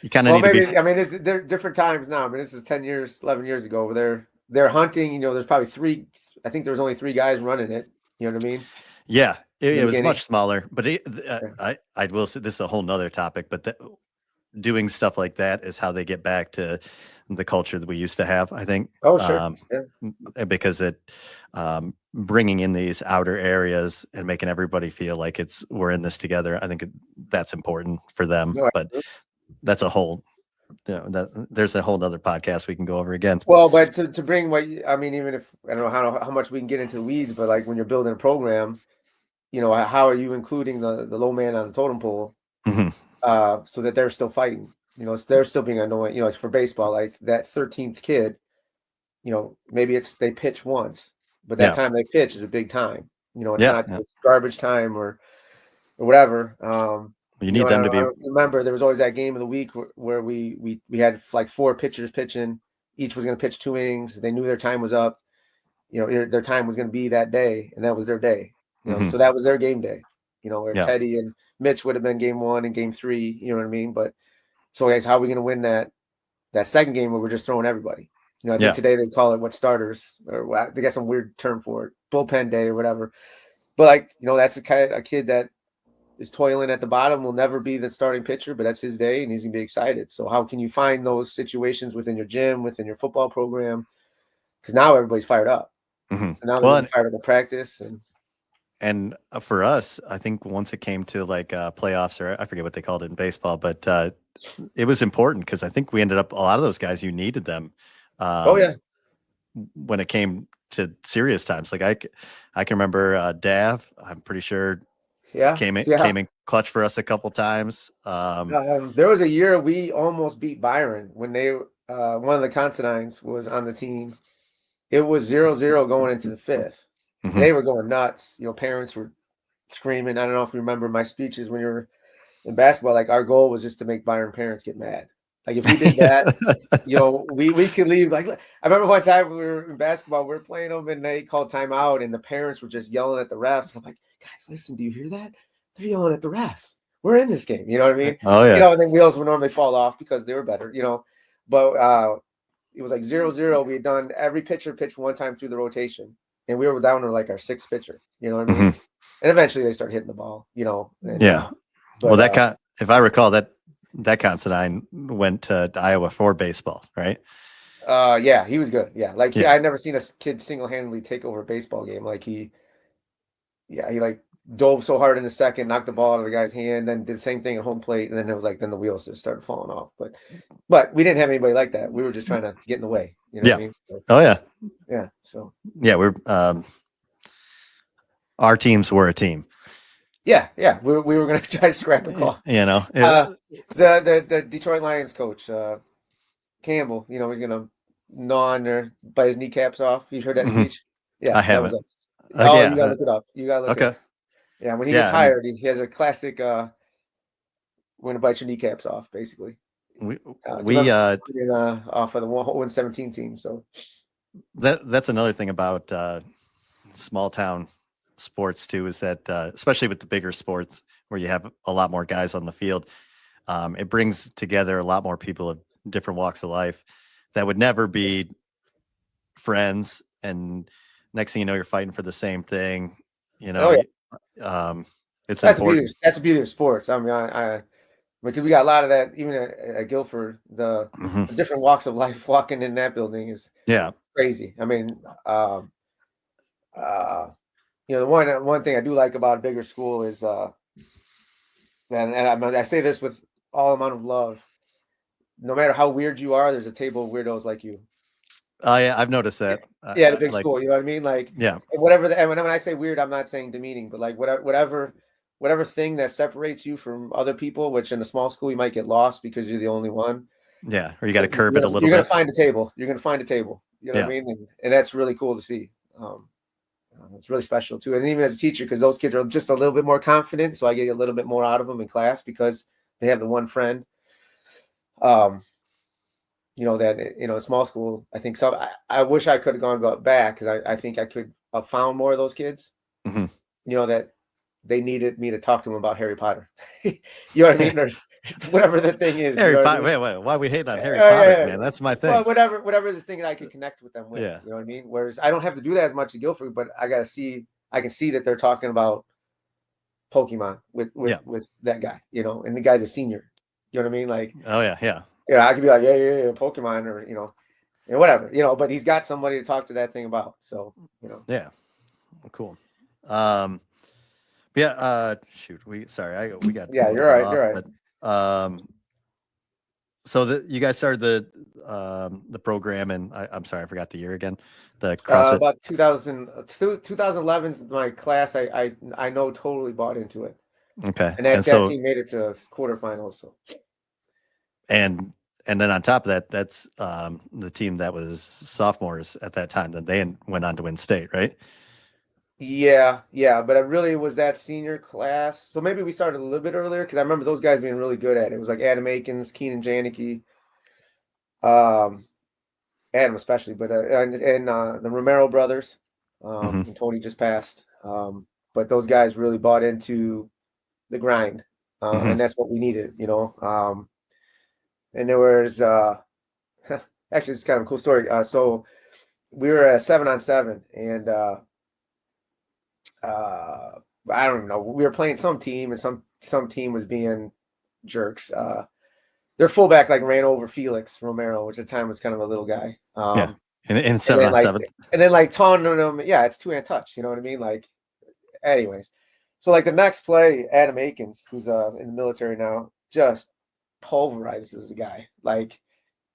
Speaker 1: you kind of
Speaker 2: Well,
Speaker 1: need to be.
Speaker 2: maybe I mean they're different times now. I mean, this is 10 years, 11 years ago. Where they're hunting. You know, there's probably three. I think there was only three guys running it. You know what I mean?
Speaker 1: Yeah,
Speaker 2: In the
Speaker 1: it was
Speaker 2: beginning.
Speaker 1: much smaller, but
Speaker 2: Yeah.
Speaker 1: I will say this is a whole nother topic, but doing stuff like that is how they get back to the culture that we used to have, I think.
Speaker 2: Oh, sure. Yeah.
Speaker 1: Because bringing in these outer areas and making everybody feel like we're in this together. I think that's important for them,
Speaker 2: No,
Speaker 1: but that's a whole, there's a whole nother podcast we can go over again.
Speaker 2: well, but to bring I mean, even if I don't know how much we can get into the weeds, but like when you're building a program, how are you including the low man on the totem pole, so that they're still fighting? They're still being annoying. Like for baseball, like that 13th kid, maybe they pitch once, but that time they pitch is a big time. It's not just garbage time or whatever.
Speaker 1: You need them to be.
Speaker 2: I remember there was always that game of the week where we had like 4 pitchers pitching. Each was going to pitch 2 innings. They knew their time was up. Their time was going to be that day, and that was their day. So that was their game day. Where Teddy and Mitch would have been game 1 and game 3. You know what I mean? But so guys, how are we going to win that second game where we're just throwing everybody? I think today they call it starters, or they got some weird term for it, bullpen day or whatever. But like that's a kid that is toiling at the bottom, will never be the starting pitcher, but that's his day and he's gonna be excited. So how can you find those situations within your gym, within your football program? Because now everybody's fired up. And now they're fired up to practice.
Speaker 1: And for us, I think once it came to like playoffs, or I forget what they called it in baseball, but it was important because I think we ended up, a lot of those guys, you needed them. When it came to serious times. Like I can remember Dav, I'm pretty sure came in clutch for us a couple times.
Speaker 2: There was a year we almost beat Byron when they one of the Considines was on the team. It was 0-0 going into the 5th. They were going nuts. Parents were screaming. I don't know if you remember my speeches when you were in basketball. Like our goal was just to make Byron parents get mad. Like if we did that, we could leave. Like I remember one time we were in basketball, we were playing them, and they called timeout, and the parents were just yelling at the refs. I'm like, guys, listen, do you hear that? They're yelling at the refs. We're in this game. You know what I mean?
Speaker 1: Oh yeah.
Speaker 2: And then wheels would normally fall off because they were better. But it was like 0-0. We had done every pitcher pitched 1 time through the rotation, and we were down to like our 6th pitcher. You know what I mean? And eventually they started hitting the ball.
Speaker 1: But, well, if I recall that Considine went to Iowa for baseball, right?
Speaker 2: Yeah, he was good. Yeah, like I'd never seen a kid single-handedly take over a baseball game. Like he like dove so hard in the second, knocked the ball out of the guy's hand, then did the same thing at home plate, and then it was like then the wheels just started falling off. But we didn't have anybody like that. We were just trying to get in the way. You know what I mean? So,
Speaker 1: oh yeah.
Speaker 2: Yeah. So
Speaker 1: we're our teams were a team.
Speaker 2: Yeah, we were going to try to scrap a call. The Detroit Lions coach, Campbell, he's going to gnaw on there, bite his kneecaps off. You heard that speech? Yeah,
Speaker 1: I haven't.
Speaker 2: You got to look it up. You got to look it up. Yeah, when he gets hired, he has a classic we're going to bite your kneecaps off, basically.
Speaker 1: We
Speaker 2: off of the 117 team. So
Speaker 1: that's another thing about small town sports too, is that especially with the bigger sports where you have a lot more guys on the field, it brings together a lot more people of different walks of life that would never be friends, and next thing you know you're fighting for the same thing. It's important.
Speaker 2: That's the beauty of sports. I mean, because we got a lot of that even at Guilford. The different walks of life walking in that building is crazy. I mean, the one thing I do like about a bigger school is, and I say this with all amount of love, no matter how weird you are, there's a table of weirdos like you.
Speaker 1: Oh yeah, I've noticed that.
Speaker 2: The big school, you know what I mean? Like, whatever. And when I say weird, I'm not saying demeaning, but like whatever thing that separates you from other people, which in a small school you might get lost because you're the only one.
Speaker 1: Yeah, or you got to curb it a little bit.
Speaker 2: You're gonna find a table. You're gonna find a table. You know what I mean? And that's really cool to see. It's really special too. And even as a teacher, because those kids are just a little bit more confident, so I get a little bit more out of them in class because they have the one friend. That small school. I think so. I wish I could have gone back because I think I could have found more of those kids. That they needed me to talk to them about Harry Potter. You know what I mean? Or whatever the thing is.
Speaker 1: Harry Potter. Wait, why we hate on Harry Potter, man? That's my thing.
Speaker 2: Well, whatever this thing that I could connect with them with. You know what I mean? Whereas I don't have to do that as much at Guilford, but I got to see I can see that they're talking about Pokemon with that guy, you know, and the guy's a senior. You know what I mean? Like,
Speaker 1: oh yeah, yeah,
Speaker 2: yeah, I could be like, yeah, Pokemon, or you know, whatever, you know. But he's got somebody to talk to that thing about. So, you know,
Speaker 1: yeah. Well, cool. Yeah. Shoot. We got a
Speaker 2: yeah,
Speaker 1: little
Speaker 2: you're
Speaker 1: bit
Speaker 2: right,
Speaker 1: off,
Speaker 2: you're right.
Speaker 1: but so you guys started the program, and I'm sorry, I forgot the year again. The CrossFit.
Speaker 2: About 2011 is my class. I know totally bought into it,
Speaker 1: Okay,
Speaker 2: and
Speaker 1: and
Speaker 2: that
Speaker 1: so
Speaker 2: team made it to quarterfinals. So
Speaker 1: and and then on top of that, that's the team that was sophomores at that time. Then they went on to win state, right?
Speaker 2: yeah, but it really was that senior class. So maybe we started a little bit earlier because I remember those guys being really good at it. It was like Adam Akins, Keenan Janicki, Adam especially, but and the Romero brothers.
Speaker 1: Hmm.
Speaker 2: And Tony just passed. But those guys really bought into the grind,
Speaker 1: Hmm.
Speaker 2: and that's what we needed, you know. And there was actually it's kind of a cool story. So we were at 7-on-7, and I don't even know. We were playing some team, and some team was being jerks. Their fullback like ran over Felix Romero, which at the time was kind of a little guy.
Speaker 1: Yeah, in
Speaker 2: And
Speaker 1: 7
Speaker 2: then
Speaker 1: on 7.
Speaker 2: taunting him. Yeah, it's two-hand touch. You know what I mean? Like, anyways. So like the next play, Adam Akins, who's in the military now, just pulverizes the guy. Like,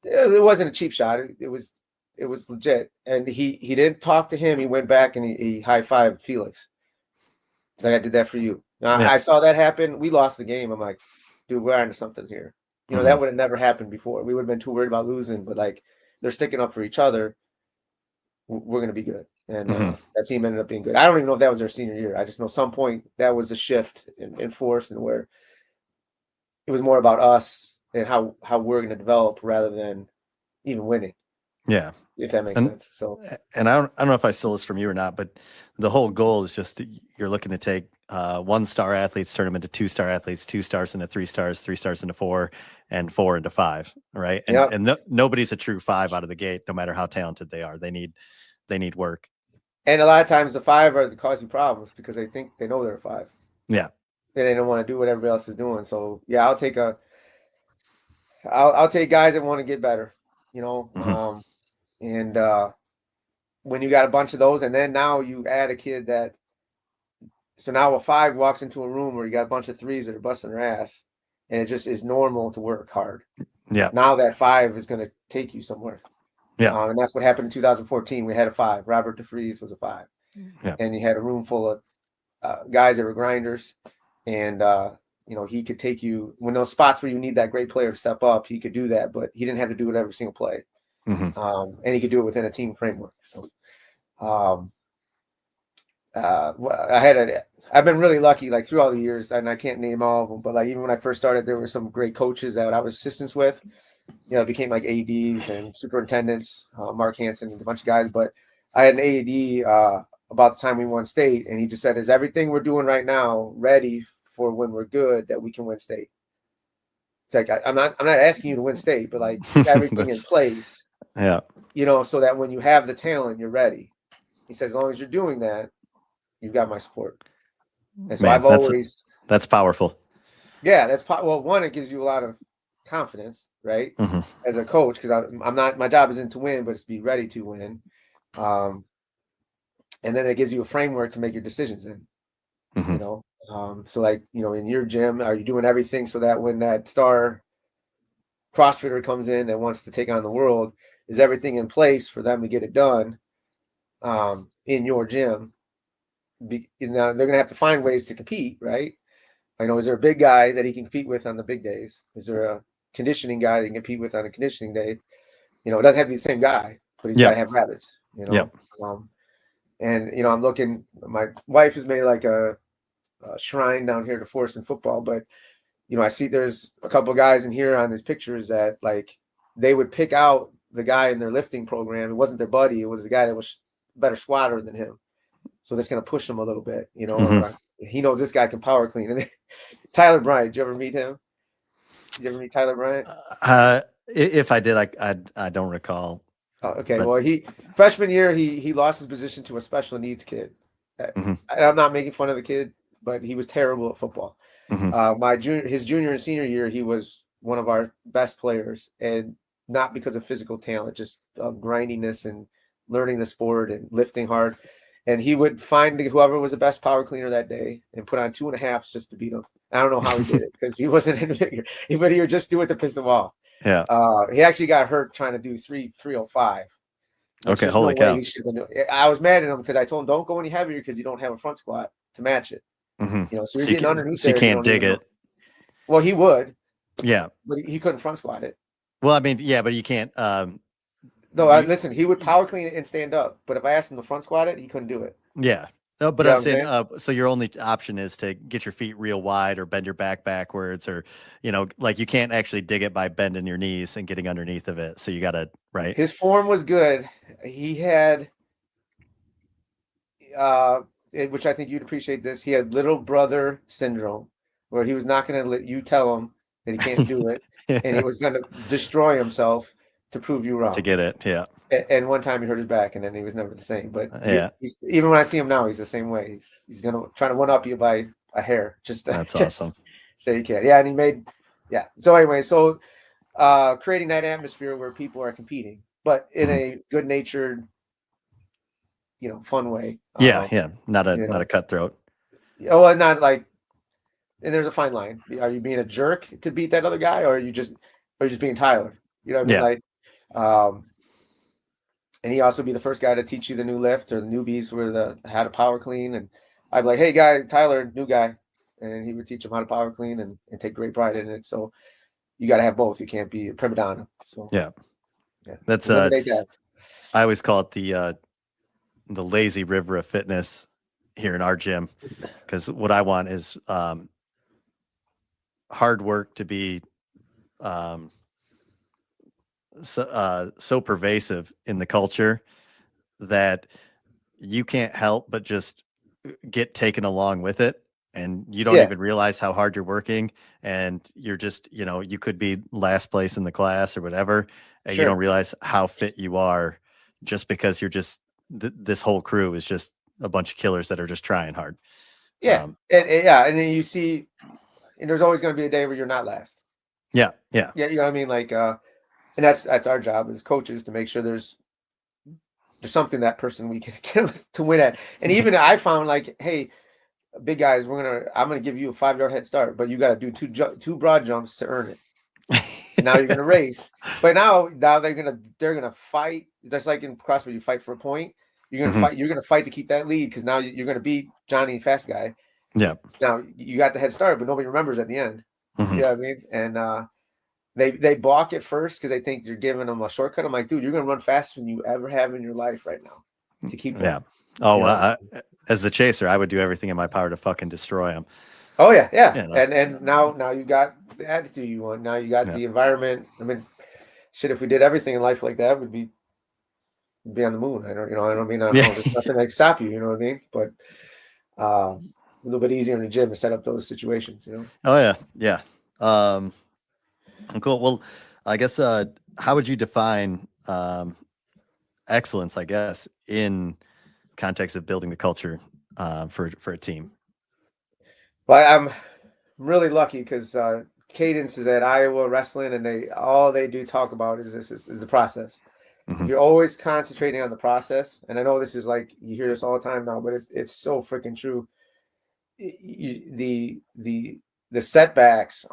Speaker 2: it wasn't a cheap shot. It was legit. And he didn't talk to him. He went back and he high-fived Felix. It's like, I did that for you.
Speaker 1: Yeah.
Speaker 2: I saw that happen. We lost the game. I'm like, dude, we're onto something here. You know, that would have never happened before. We would have been too worried about losing, but like they're sticking up for each other. We're going to be good. And that team ended up being good. I don't even know if that was their senior year. I just know some point that was a shift in Forreston where it was more about us and how we're going to develop rather than even winning.
Speaker 1: Yeah.
Speaker 2: If that makes sense. So,
Speaker 1: and I don't know if I stole this from you or not, but the whole goal is just you're looking to take 1-star athletes, turn them into 2-star athletes, 2 stars into 3 stars, 3 stars into 4, and 4 into 5, right? And nobody's a true 5 out of the gate, no matter how talented they are. They need work.
Speaker 2: And a lot of times the 5 are causing problems because they think they know they're a 5.
Speaker 1: Yeah.
Speaker 2: And they don't want to do what everybody else is doing. So yeah, I'll take guys that want to get better, you know. And when you got a bunch of those, and then now you add a kid so now a 5 walks into a room where you got a bunch of 3s that are busting their ass, and it just is normal to work hard.
Speaker 1: Yeah.
Speaker 2: Now that 5 is going to take you somewhere.
Speaker 1: Yeah.
Speaker 2: And that's what happened in 2014. We had a 5. Robert DeFries was a 5.
Speaker 1: Yeah.
Speaker 2: And you had a room full of guys that were grinders, and you know, he could take you when those spots where you need that great player to step up. He could do that, but he didn't have to do it every single play. And he could do it within a team framework. So, I've been really lucky, like through all the years, and I can't name all of them, but like even when I first started, there were some great coaches that I was assistants with. You know, became like ADs and superintendents, Mark Hansen and a bunch of guys. But I had an AD about the time we won state, and he just said, "Is everything we're doing right now ready for when we're good that we can win state?" It's like I'm not asking you to win state, but like everything in place.
Speaker 1: Yeah.
Speaker 2: You know, so that when you have the talent, you're ready. He said, as long as you're doing that, you've got my support. And so I've always
Speaker 1: that's powerful.
Speaker 2: Yeah, well, one, it gives you a lot of confidence, right? As a coach, because I'm not, my job isn't to win, but it's to be ready to win. And then it gives you a framework to make your decisions in. You know, so like, you know, in your gym, are you doing everything so that when that star CrossFitter comes in that wants to take on the world, is everything in place for them to get it done in your gym? Now they're going to have to find ways to compete, right? I know, is there a big guy that he can compete with on the big days? Is there a conditioning guy that he can compete with on a conditioning day? You know, it doesn't have to be the same guy, but he's got to have rabbits, you know? And, you know, I'm looking, my wife has made like a shrine down here to Forreston football, but, you know, I see there's a couple of guys in here on these pictures that like they would pick out the guy in their lifting program. It wasn't their buddy. It was the guy that was a better squatter than him. So that's going to push him a little bit, you know. He knows this guy can power clean. And then, Tyler Bryant, did you ever meet him? Did you ever meet Tyler Bryant?
Speaker 1: If I did, I don't recall.
Speaker 2: Oh, okay. But, well, freshman year he lost his position to a special needs kid.
Speaker 1: Mhm.
Speaker 2: I'm not making fun of the kid, but he was terrible at football.
Speaker 1: Mhm.
Speaker 2: His junior and senior year, he was one of our best players, and not because of physical talent, just grindiness and learning the sport and lifting hard. And he would find whoever was the best power cleaner that day and put on 2.5s just to beat him. I don't know how he did it because he wasn't any bigger, but he would just do it to piss him off.
Speaker 1: Yeah.
Speaker 2: He actually got hurt trying to do 305, which
Speaker 1: Okay.
Speaker 2: there's no
Speaker 1: Holy
Speaker 2: way
Speaker 1: cow.
Speaker 2: he should have been doing. I was mad at him because I told him don't go any heavier because you don't have a front squat to match it.
Speaker 1: Mhm.
Speaker 2: So you're getting underneath
Speaker 1: So you
Speaker 2: there and you
Speaker 1: can't
Speaker 2: don't
Speaker 1: dig
Speaker 2: even know.
Speaker 1: it.
Speaker 2: Well, he would,
Speaker 1: Yeah.
Speaker 2: but he couldn't front squat it.
Speaker 1: Well, I mean, yeah, but you can't.
Speaker 2: No,
Speaker 1: You.
Speaker 2: listen, he would power clean it and stand up, but if I asked him to front squat it, he couldn't do it.
Speaker 1: Yeah. No,
Speaker 2: You
Speaker 1: but
Speaker 2: know
Speaker 1: I'm
Speaker 2: what I'm
Speaker 1: saying,
Speaker 2: saying?
Speaker 1: so your only option is to get your feet real wide or bend your back backwards, or like you can't actually dig it by bending your knees and getting underneath of it. So you got to, right?
Speaker 2: His form was good. He had, which I think you'd appreciate this. He had little brother syndrome, where he was not going to let you tell him that he can't do it, and he was going to destroy himself to prove you
Speaker 1: To
Speaker 2: wrong.
Speaker 1: get it. Yeah.
Speaker 2: And one time he hurt his back, and then he was never the same. But
Speaker 1: Yeah.
Speaker 2: he's even when I see him now, he's the same way. He's gonna try to one up you by a hair, just to,
Speaker 1: That's
Speaker 2: just
Speaker 1: awesome.
Speaker 2: say you can't. Yeah, and he made So anyway, creating that atmosphere where people are competing, but in a good natured, fun way.
Speaker 1: Yeah. Yeah. Not a cutthroat.
Speaker 2: Oh, and not like. And there's a fine line. Are you being a jerk to beat that other guy, or are you just being Tyler? You know what I mean?
Speaker 1: Yeah.
Speaker 2: Like, and he also be the first guy to teach you the new lift or the newbies how to power clean. And I'd be like, hey, guy, Tyler, new guy. And he would teach them how to power clean and take great pride in it. So you got to have both. You can't be a prima donna. So
Speaker 1: Yeah.
Speaker 2: yeah,
Speaker 1: That's
Speaker 2: eliminate that.
Speaker 1: I always call it the lazy river of fitness here in our gym, because what I want is hard work to be so pervasive in the culture that you can't help but just get taken along with it, and you don't
Speaker 2: Yeah,
Speaker 1: even realize how hard you're working, and you're just you could be last place in the class or whatever, and you don't
Speaker 2: sure.
Speaker 1: realize how fit you are just because you're just this whole crew is just a bunch of killers that are just trying hard.
Speaker 2: Yeah, and then you see, and there's always going to be a day where you're not last.
Speaker 1: Yeah.
Speaker 2: Yeah, you know what I mean. Like, and that's our job as coaches to make sure there's something that person we can get to win at. And even I found like, hey, big guys, I'm gonna give you a 5-yard head start, but you got to do two broad jumps to earn it. And now you're gonna race, but now they're gonna fight. Just like in CrossFit, you fight for a point. You're gonna fight to keep that lead because now you're gonna beat Johnny Fast Guy.
Speaker 1: Yeah.
Speaker 2: Now you got the head start, but nobody remembers at the end.
Speaker 1: Mm-hmm.
Speaker 2: You know what I mean? And they balk at first because they think they're giving them a shortcut. I'm like, dude, you're gonna run faster than you ever have in your life right now to keep that.
Speaker 1: Yeah. Oh, as the chaser, I would do everything in my power to fucking destroy him.
Speaker 2: Oh yeah, yeah.
Speaker 1: You know?
Speaker 2: And now you got the attitude you want. Now you got the environment. I mean, shit, if we did everything in life like that, we'd be on the moon. I don't know. There's nothing that stop you, you know what I mean? But a little bit easier in the gym to set up those situations,
Speaker 1: Oh yeah. Yeah. Cool. Well, I guess how would you define excellence, I guess, in context of building the culture for a team?
Speaker 2: Well, I'm really lucky because Cadence is at Iowa Wrestling, and all they do talk about is the process.
Speaker 1: Mm-hmm.
Speaker 2: If you're always concentrating on the process, and I know this is like you hear this all the time now, but it's so freaking true. The setbacks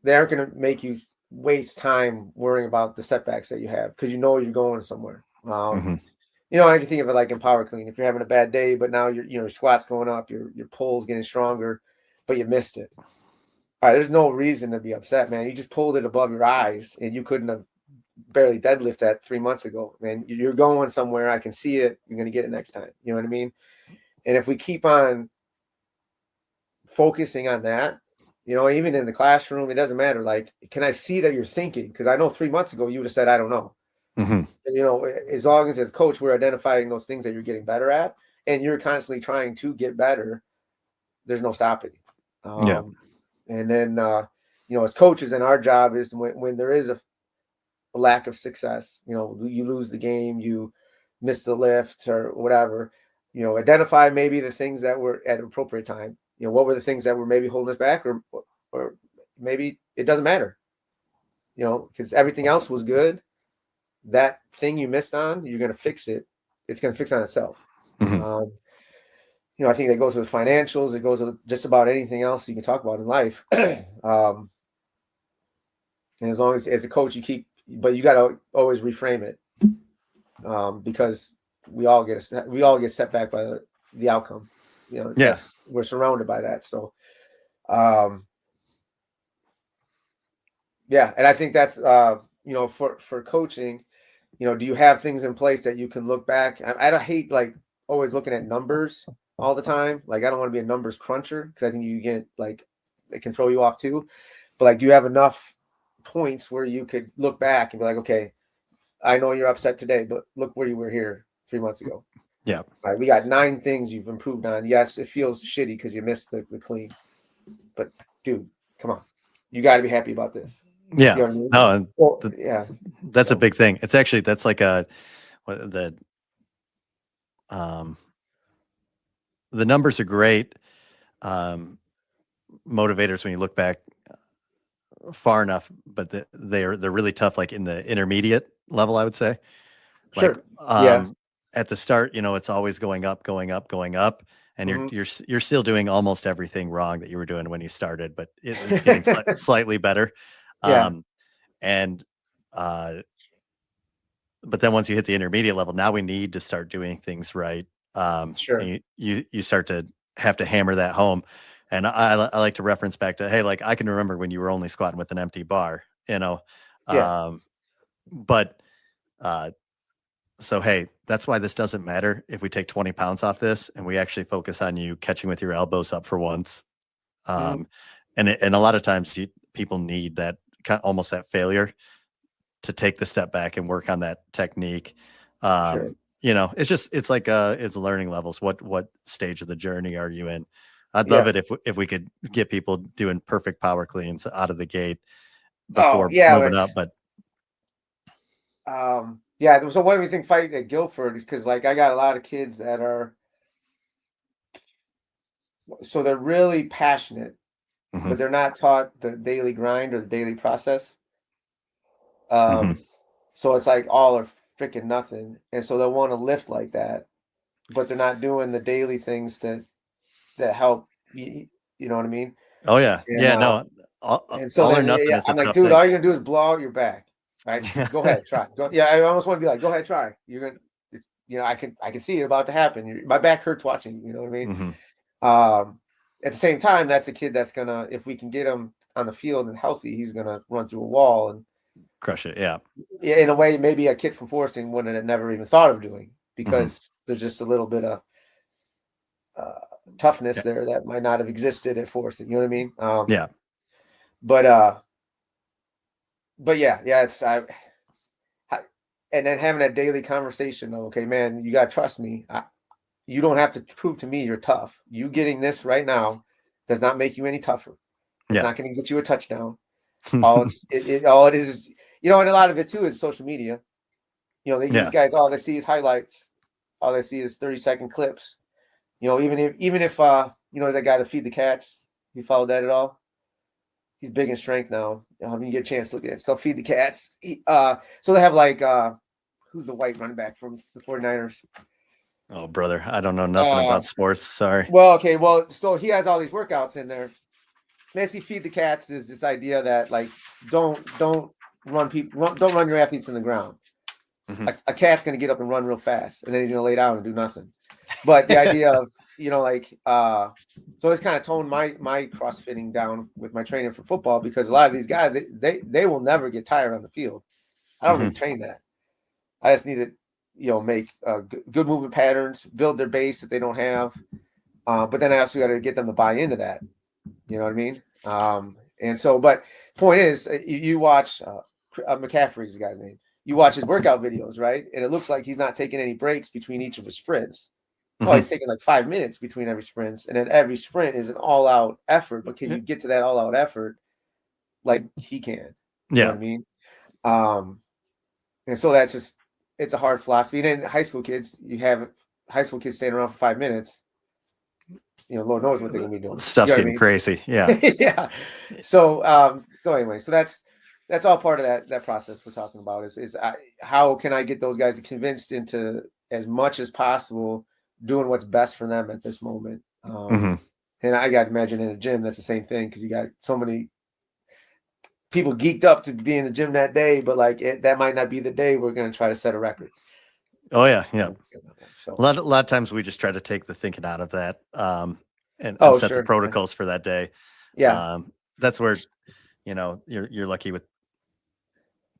Speaker 2: they aren't going to make you waste time worrying about the setbacks that you have because you're going somewhere.
Speaker 1: Mm-hmm.
Speaker 2: I can think of it like in power clean. If you're having a bad day, but now your squat's going up, your pull's getting stronger, but you missed it. All right, there's no reason to be upset, man. You just pulled it above your eyes, and you couldn't have barely deadlift that 3 months ago, man. You're going somewhere. I can see it. You're going to get it next time. You know what I mean? And if we keep on focusing on that, even in the classroom, it doesn't matter. Like, can I see that you're thinking? Because I know 3 months ago you would have said, I don't know.
Speaker 1: Mm-hmm.
Speaker 2: And, as long as coach, we're identifying those things that you're getting better at, and you're constantly trying to get better, there's no stopping.
Speaker 1: Yeah.
Speaker 2: And then, as coaches, and our job is when there is a lack of success, you lose the game, you miss the lift or whatever, identify maybe the things that were at an appropriate time. What were the things that were maybe holding us back, or maybe it doesn't matter, because everything else was good. That thing you missed on, you're going to fix it. It's going to fix on itself.
Speaker 1: Mhm.
Speaker 2: I think that goes with financials. It goes with just about anything else you can talk about in life. And as long as a coach, but you got to always reframe it, because we all get set back by the outcome.
Speaker 1: Yeah.
Speaker 2: We're surrounded by that. So, um, yeah, and I think that's for coaching. Do you have things in place that you can look back? I don't hate like always looking at numbers all the time. Like I don't want to be a numbers cruncher, because I think you get like it can throw you off too. But like, do you have enough points where you could look back and be like, okay, I know you're upset today, but look where you were here 3 months ago.
Speaker 1: Yeah.
Speaker 2: All right, we got 9 things you've improved on. Yes, it feels shitty because you missed the clean, but dude, come on, you got to be happy about this. You
Speaker 1: Yeah.
Speaker 2: know what I mean?
Speaker 1: No, and
Speaker 2: Well, yeah,
Speaker 1: that's a
Speaker 2: so
Speaker 1: big thing. That's like the um the numbers are great motivators when you look back far enough, but they're really tough, like in the intermediate level, I would say. Like
Speaker 2: sure, yeah,
Speaker 1: at the start, it's always going up, going up, going up, and
Speaker 2: hmm
Speaker 1: you're still doing almost everything wrong that you were doing when you started, but it's getting slightly better.
Speaker 2: yeah,
Speaker 1: Um, and uh, but then once you hit the intermediate level, now we need to start doing things right.
Speaker 2: sure,
Speaker 1: And you start to have to hammer that home. And I like to reference back to, hey, like I can remember when you were only squatting with an empty bar,
Speaker 2: yeah,
Speaker 1: um, but uh, so, hey, that's why this doesn't matter if we take 20 pounds off this and we actually focus on you catching with your elbows up for once.
Speaker 2: hmm
Speaker 1: Um, and a lot of times people need that almost that failure to take the step back and work on that technique.
Speaker 2: sure,
Speaker 1: It's like it's learning levels. What stage of the journey are you in? I'd love
Speaker 2: yeah.
Speaker 1: it if we could get people doing perfect power cleans out of the gate
Speaker 2: Oh,
Speaker 1: before
Speaker 2: yeah,
Speaker 1: moving up.
Speaker 2: it's
Speaker 1: But
Speaker 2: yeah. So what do we think fighting at Guildford is because like I got a lot of kids that are they're really passionate,
Speaker 1: mhm,
Speaker 2: but they're not taught the daily grind or the daily process.
Speaker 1: mhm.
Speaker 2: So it's like all or freaking nothing, and so they'll want to lift like that, but they're not doing the daily things that help. You know what I mean?
Speaker 1: Oh yeah,
Speaker 2: And
Speaker 1: yeah. No,
Speaker 2: so
Speaker 1: all or
Speaker 2: then
Speaker 1: nothing
Speaker 2: yeah,
Speaker 1: is a
Speaker 2: I'm like,
Speaker 1: tough
Speaker 2: dude,
Speaker 1: thing.
Speaker 2: all you're gonna do is blow out your back, right? Go ahead, try. Go, yeah, I almost want to be like, go ahead, try. You're gonna, it's I can see it about to happen. My back hurts watching. You know what I mean?
Speaker 1: Hmm.
Speaker 2: At the same time, that's a kid that's gonna, if we can get him on the field and healthy, he's gonna run through a wall. And
Speaker 1: Crush it. Yeah.
Speaker 2: in a way, maybe a kid from Forreston wouldn't have never even thought of doing,
Speaker 1: Hmm.
Speaker 2: because there's just a little bit of uh, toughness
Speaker 1: Yeah.
Speaker 2: there that might not have existed at Forreston. You know what I mean?
Speaker 1: Yeah.
Speaker 2: But uh, but yeah, it's and then having that daily conversation of, okay, man, you gotta trust me. You don't have to prove to me you're tough. You getting this right now does not make you any tougher. It's
Speaker 1: Yeah.
Speaker 2: not going to get you a touchdown. All it is, and a lot of it too is social media. These
Speaker 1: Yeah.
Speaker 2: guys, all they see is highlights. All they see is 30-second clips. Even if there's that guy to feed the cats. You followed that at all? He's big in strength now. You get a chance to look at it. It's called Feed the Cats. So they have like who's the white running back from the 49ers?
Speaker 1: Oh, brother, I don't know nothing
Speaker 2: Uh,
Speaker 1: about sports. Sorry.
Speaker 2: well, okay, so he has all these workouts in there. Basically, Feed the Cats is this idea that like don't run people, don't run your athletes in the ground.
Speaker 1: Hmm.
Speaker 2: A cat's going to get up and run real fast, and then he's going to lay down and do nothing. But the idea of so it's kind of toned my crossfitting down with my training for football, because a lot of these guys they will never get tired on the field. I don't
Speaker 1: Hmm.
Speaker 2: need to train that. I just need to make good movement patterns, build their base that they don't have. But then I also got to get them to buy into that. You know what I mean? And so, but point is, you watch McCaffrey's the guy's name. You watch his workout videos, right? And it looks like he's not taking any breaks between each of his sprints. No, he's
Speaker 1: Hmm.
Speaker 2: taking like 5 minutes between every sprint, and then every sprint is an all-out effort. But can
Speaker 1: Yeah.
Speaker 2: you get to that all-out effort like he can? You know
Speaker 1: Yeah.
Speaker 2: what I mean? And so that's just, it's a hard philosophy. And then high school kids, you have high school kids staying around for 5 minutes, Lord knows what they're gonna be doing. You
Speaker 1: Stuff's
Speaker 2: know what I
Speaker 1: getting
Speaker 2: mean?
Speaker 1: crazy. Yeah.
Speaker 2: Yeah. So anyway, so that's all part of that process we're talking about how can I get those guys convinced into as much as possible doing what's best for them at this moment.
Speaker 1: Hmm.
Speaker 2: And I got to imagine in a gym that's the same thing because you got so many people geeked up to be in the gym that day, but like that might not be the day we're going to try to set a record.
Speaker 1: Oh yeah, yeah.
Speaker 2: So
Speaker 1: A lot of times we just try to take the thinking out of that, and set the
Speaker 2: sure,
Speaker 1: protocols for that day.
Speaker 2: yeah,
Speaker 1: That's where you're lucky with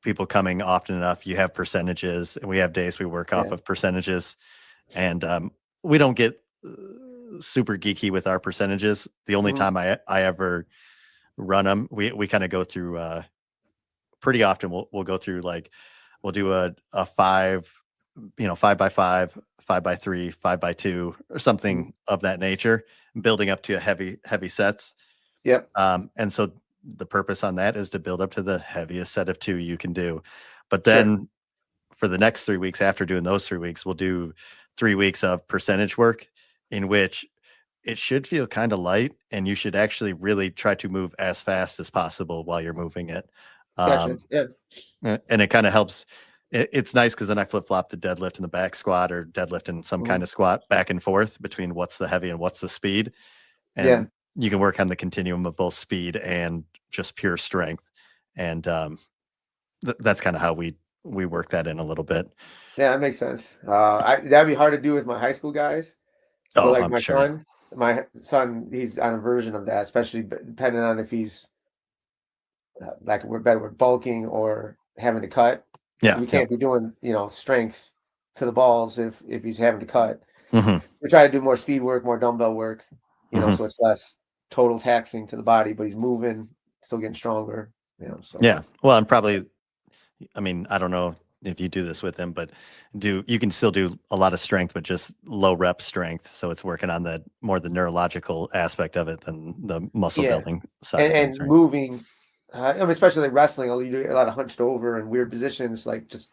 Speaker 1: people coming often enough. You have percentages, and we have days we work off
Speaker 2: yeah,
Speaker 1: of percentages, and we don't get super geeky with our percentages. The only
Speaker 2: mhm,
Speaker 1: time I ever run them, we kind of go through pretty often. We'll go through like we'll do a 5 by 5, 5 by 3, 5 by 2, or
Speaker 2: mhm,
Speaker 1: something of that nature, building up to a heavy sets.
Speaker 2: yep,
Speaker 1: And so the purpose on that is to build up to the heaviest set of 2 you can do. But
Speaker 2: sure,
Speaker 1: then for the next 3 weeks, after doing those 3 weeks, we'll do 3 weeks of percentage work in which it should feel kind of light, and you should actually really try to move as fast as possible while you're moving it.
Speaker 2: gotcha,
Speaker 1: Um,
Speaker 2: yeah,
Speaker 1: and it kind of helps. It's nice because then I flip flop the deadlift and the back squat, or deadlift and some
Speaker 2: mhm,
Speaker 1: kind of squat, back and forth between what's the heavy and what's the speed.
Speaker 2: yeah,
Speaker 1: And you can work on the continuum of both speed and just pure strength. And that's kind of how we work that in a little bit.
Speaker 2: yeah, that makes sense. That'd be hard to do with my high school guys. But
Speaker 1: Oh,
Speaker 2: like
Speaker 1: I'm sure.
Speaker 2: my son, he's on a version of that, especially depending on if he's like we're better with bulking or having to cut.
Speaker 1: Yeah.
Speaker 2: We
Speaker 1: Yep.
Speaker 2: can't be doing, strength to the balls if he's having to cut.
Speaker 1: Hmm.
Speaker 2: We try to do more speed work, more dumbbell work,
Speaker 1: Hmm.
Speaker 2: so it's less total taxing to the body, but he's moving, still getting stronger, so
Speaker 1: Yeah. Well, I'm probably, I mean, I don't know if you do this with him, but you can still do a lot of strength, but just low rep strength. So it's working on the neurological aspect of it than the muscle
Speaker 2: yeah.
Speaker 1: building side
Speaker 2: And
Speaker 1: of things,
Speaker 2: and
Speaker 1: right?
Speaker 2: moving, I mean, especially like wrestling, you do a lot of hunched over and weird positions, like just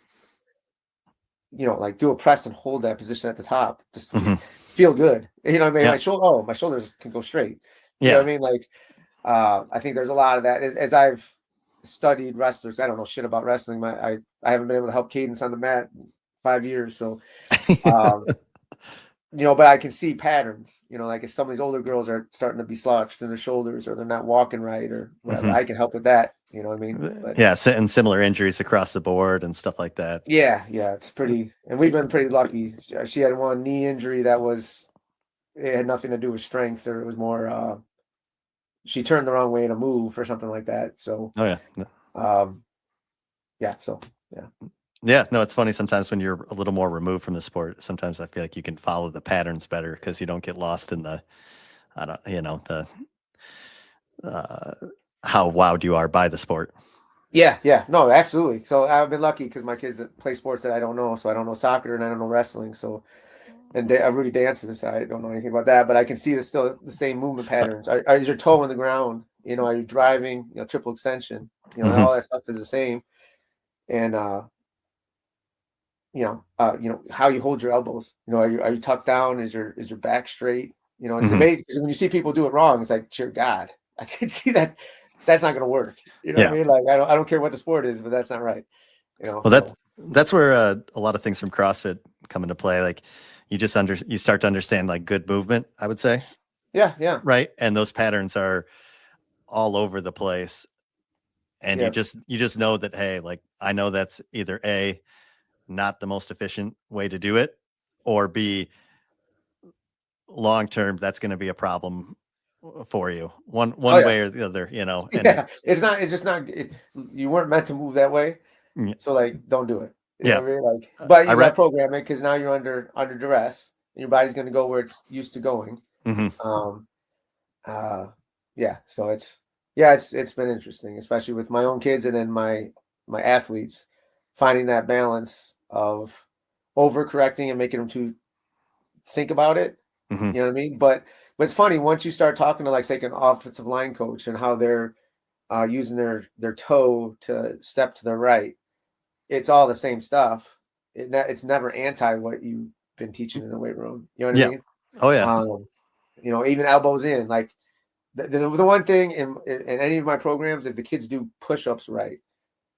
Speaker 2: like do a press and hold that position at the top. Just
Speaker 1: Hmm.
Speaker 2: feel good. What I mean?
Speaker 1: Yeah.
Speaker 2: My shoulders can go straight. You know what
Speaker 1: Yeah.
Speaker 2: I mean? Like, I think there's a lot of that as I've studied wrestlers. I don't know shit about wrestling. I haven't been able to help Cadence on the mat in 5 years. So, um, but I can see patterns, like if some of these older girls are starting to be slouched in their shoulders or they're not walking right or whatever,
Speaker 1: Hmm.
Speaker 2: I can help with that. You know what I mean? But
Speaker 1: Yeah. And similar injuries across the board and stuff like that.
Speaker 2: yeah, it's pretty, and we've been pretty lucky. She had one knee injury it had nothing to do with strength, or it was more she turned the wrong way in a move or something like that. So
Speaker 1: Oh yeah.
Speaker 2: um yeah, so yeah.
Speaker 1: Yeah, no, it's funny sometimes when you're a little more removed from the sport. Sometimes I feel like you can follow the patterns better because you don't get lost in the, I don't, the uh, how wowed you are by the sport.
Speaker 2: Yeah, no, absolutely. So I've been lucky because my kids play sports that I don't know. So I don't know soccer and I don't know wrestling. So Rudy dances. I don't know anything about that, but I can see still the same movement patterns. Is your toe on the ground? Are you driving? Triple extension.
Speaker 1: Hmm.
Speaker 2: All that stuff is the same. And how you hold your elbows. Are you tucked down? Is your back straight? It's
Speaker 1: Hmm.
Speaker 2: amazing because when you see people do it wrong, it's like, dear God, I can see that that's not going to work. You know what I
Speaker 1: Yeah.
Speaker 2: mean? Like I don't care what the sport is, but that's not right.
Speaker 1: Well,
Speaker 2: So
Speaker 1: that's where a lot of things from CrossFit come into play. Like you start to understand like good movement, I would say,
Speaker 2: yeah,
Speaker 1: right? And those patterns are all over the place. And
Speaker 2: yeah.
Speaker 1: you just know that, hey, like I know that's either A, not the most efficient way to do it, or B, long term that's going to be a problem for you
Speaker 2: Oh
Speaker 1: one
Speaker 2: yeah,
Speaker 1: way or the other, and
Speaker 2: yeah. It's not. It's just not. You weren't meant to move that way,
Speaker 1: mm,
Speaker 2: so like, don't do it. You know
Speaker 1: yeah.
Speaker 2: what I mean? Like, but
Speaker 1: I
Speaker 2: you got to
Speaker 1: read.
Speaker 2: program it because now you're under duress, and your body's going to go where it's used to going.
Speaker 1: Hmm.
Speaker 2: Um, uh yeah, so it's been interesting, especially with my own kids and then my athletes, finding that balance of overcorrecting and making them to think about it.
Speaker 1: Hmm.
Speaker 2: You know what I mean? But it's funny once you start talking to like say an offensive line coach and how they're using their toe to step to the right. It's all the same stuff. It's never anti what you been teaching in the weight room. You know what I
Speaker 1: Yeah.
Speaker 2: mean?
Speaker 1: Oh yeah.
Speaker 2: You know, even elbows in. Like the one thing in any of my programs, if the kids do push-ups right,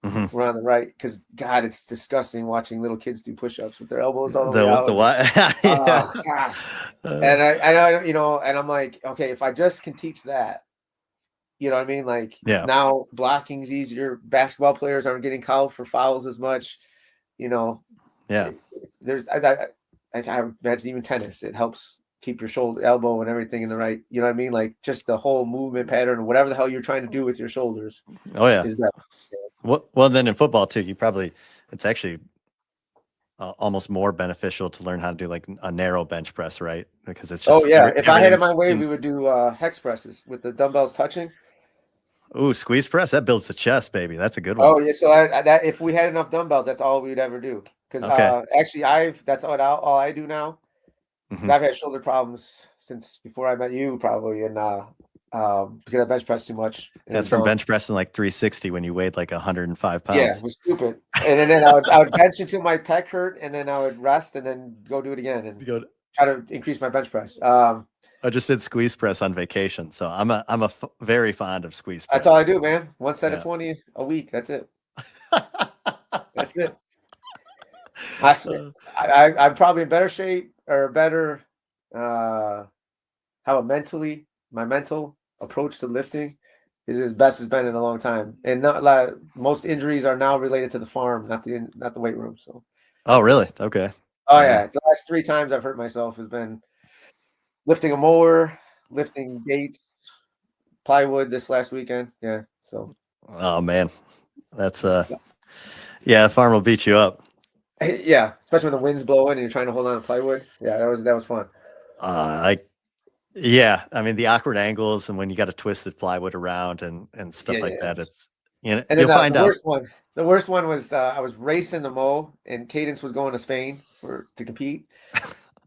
Speaker 1: Mhm.
Speaker 2: we're on the right, because God, it's disgusting watching little kids do push-ups with their elbows all the way
Speaker 1: The
Speaker 2: out.
Speaker 1: what? Yeah.
Speaker 2: Oh gosh. And I know, you know, and I'm like, okay, if I just can teach that, you know what I mean? Like
Speaker 1: Yeah.
Speaker 2: now blocking's easier. Basketball players aren't getting called for fouls as much. You know,
Speaker 1: Yeah.
Speaker 2: there's I imagine even tennis, it helps keep your shoulder, elbow, and everything in the right. You know what I mean? Like just the whole movement pattern, whatever the hell you're trying to do with your shoulders,
Speaker 1: Oh yeah.
Speaker 2: is better.
Speaker 1: Well, then in football too, it's actually almost more beneficial to learn how to do like a narrow bench press, right? Because it's
Speaker 2: Oh
Speaker 1: just
Speaker 2: yeah, if I had it
Speaker 1: everything's
Speaker 2: my way,
Speaker 1: in.
Speaker 2: we would do hex presses with the dumbbells touching.
Speaker 1: Ooh, squeeze press that builds the chest, baby. That's a good one.
Speaker 2: Oh yeah, so that if we had enough dumbbells, that's all we would ever do. Because
Speaker 1: Okay.
Speaker 2: actually, that's all I do now.
Speaker 1: Hmm.
Speaker 2: I've had shoulder problems since before I met you, probably, and because I bench press too much.
Speaker 1: That's
Speaker 2: And
Speaker 1: from bench pressing like 360 when you weighed like 105
Speaker 2: yeah, it
Speaker 1: pounds.
Speaker 2: was stupid. And then I would bench until my pec hurt, and then I would rest, and then go do it again, and
Speaker 1: You go.
Speaker 2: try to increase my bench press.
Speaker 1: I just did squeeze press on vacation, so I'm very fond of squeeze
Speaker 2: That's all
Speaker 1: press.
Speaker 2: I do, man. One set of
Speaker 1: Yeah.
Speaker 2: 20 a week. That's it. That's it. I, s- I'm probably in better shape, or better. How mentally, my mental approach to lifting is as best it's been in a long time. And not like most injuries are now related to the farm, not the weight room. So,
Speaker 1: Oh, really? Okay.
Speaker 2: oh
Speaker 1: Yeah.
Speaker 2: yeah, the last 3 times I've hurt myself has been lifting a mower, lifting gates, plywood this last weekend. Yeah. So,
Speaker 1: Oh man, that's yeah. Farm will beat you up.
Speaker 2: yeah, especially when the wind's blowing and you're trying to hold on to plywood. Yeah, that was fun.
Speaker 1: I Yeah, I mean the awkward angles and when you got to twist the plywood around and
Speaker 2: Yeah,
Speaker 1: stuff like
Speaker 2: yeah.
Speaker 1: that. It's
Speaker 2: And then
Speaker 1: you'll find
Speaker 2: the
Speaker 1: out.
Speaker 2: worst one, the worst one was I was racing the mow, and Cadence was going to Spain to compete.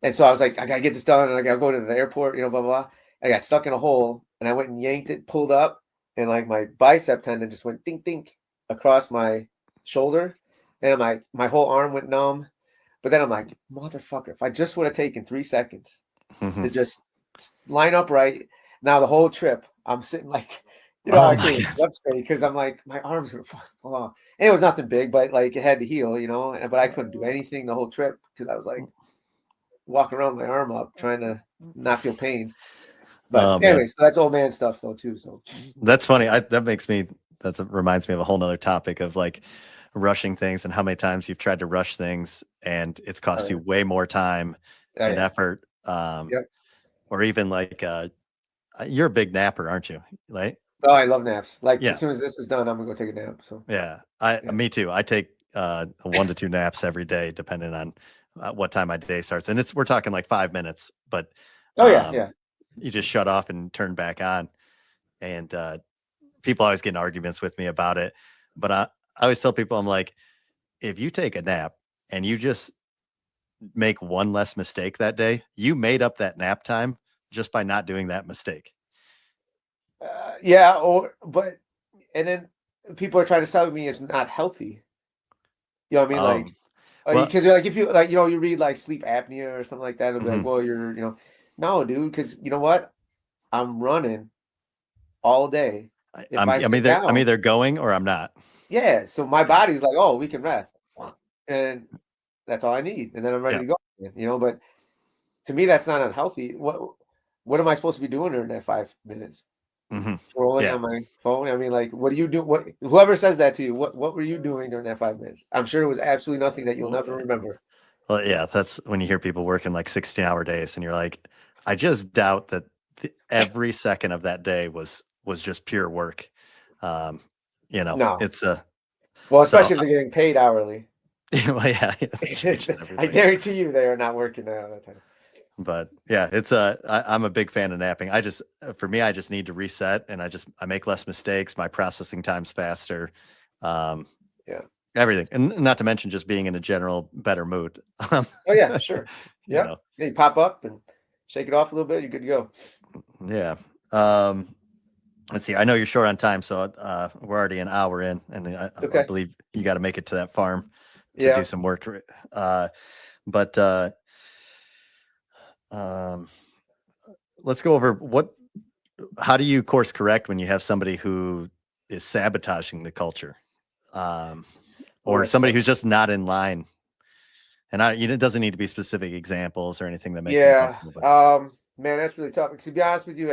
Speaker 2: And so I was like, I gotta get this done, and I gotta go to the airport, you know, blah, blah, blah. I got stuck in a hole, and I went and yanked it, pulled up, and like my bicep tendon just went dink dink across my shoulder. And I'm like, my whole arm went numb. But then I'm like, motherfucker, if I just would have taken 3 seconds to
Speaker 1: Mhm.
Speaker 2: just line up right, now the whole trip, I'm sitting like, you know,
Speaker 1: Oh
Speaker 2: I
Speaker 1: my
Speaker 2: can't
Speaker 1: god.
Speaker 2: sit up straight because I'm like, my arms are fucking long. And it was nothing big, but like it had to heal, you know, but I couldn't do anything the whole trip because I was like walking around with my arm up trying to not feel pain. But
Speaker 1: Oh man,
Speaker 2: anyway, so that's old man stuff though too. So
Speaker 1: that's funny. That reminds me of a whole nother topic of like rushing things and how many times you've tried to rush things and it's
Speaker 2: oh
Speaker 1: cost
Speaker 2: yeah,
Speaker 1: you way more time
Speaker 2: oh
Speaker 1: and
Speaker 2: yeah,
Speaker 1: effort.
Speaker 2: yep.
Speaker 1: Or even like you're a big napper, aren't you? Right?
Speaker 2: Oh, I love naps. Like as
Speaker 1: Yeah.
Speaker 2: soon as this is done, I'm gonna go take a nap. So
Speaker 1: Yeah,
Speaker 2: yeah.
Speaker 1: me too. I take 1 to 2 naps every day, depending on what time my day starts, and we're talking like 5 minutes, but
Speaker 2: Oh yeah,
Speaker 1: um,
Speaker 2: yeah.
Speaker 1: you just shut off and turn back on. And people always get in arguments with me about it, but I always tell people, I'm like, if you take a nap and you just make one less mistake that day, you made up that nap time just by not doing that mistake.
Speaker 2: Yeah, and then people are trying to sell me it's not healthy. You know what I mean? Like,
Speaker 1: Um, well,
Speaker 2: because like if you like, you know, you read like sleep apnea or something like that, it'll be like,
Speaker 1: mhm.
Speaker 2: well, you're, you know, no, dude, because you know what? I'm running all day. If I sit
Speaker 1: I'm
Speaker 2: down,
Speaker 1: either going or I'm not.
Speaker 2: yeah, so my
Speaker 1: Yeah,
Speaker 2: body's like, oh, we can rest, and that's all I need, and then I'm ready
Speaker 1: yeah.
Speaker 2: to go. You know, but to me, that's not unhealthy. What am I supposed to be doing during that 5 minutes?
Speaker 1: Hmm.
Speaker 2: Scrolling
Speaker 1: Yeah.
Speaker 2: on my phone. I mean, like, what do you do? What whoever says that to you, what were you doing during that 5 minutes? I'm sure it was absolutely nothing that you'll never remember.
Speaker 1: Well, yeah, that's when you hear people working like 16-hour days and you're like, I just doubt that every second of that day was just pure work. Um,
Speaker 2: No.
Speaker 1: it's a
Speaker 2: Well,
Speaker 1: so
Speaker 2: especially if they're getting paid hourly.
Speaker 1: well, yeah, it changes
Speaker 2: I
Speaker 1: everything.
Speaker 2: guarantee you they are not working there all the time.
Speaker 1: But yeah, I'm a big fan of napping. For me, I just need to reset and I make less mistakes. My processing time's faster. Um,
Speaker 2: Yeah.
Speaker 1: Everything. And not to mention just being in a general better mood.
Speaker 2: Oh yeah, sure.
Speaker 1: You
Speaker 2: Yeah.
Speaker 1: know.
Speaker 2: Yeah, you pop up and shake it off a little bit, you're good to go.
Speaker 1: Yeah. Um, let's see. I know you're short on time, so we're already an hour in, and I
Speaker 2: Okay.
Speaker 1: believe you got to make it to that farm to do
Speaker 2: Yeah.
Speaker 1: some work. Uh, but let's go over how do you course correct when you have somebody who is sabotaging the culture, or somebody who's just not in line? And it doesn't need to be specific examples or anything that makes you
Speaker 2: Yeah.
Speaker 1: uncomfortable. But
Speaker 2: Man, that's really tough. To be honest with you,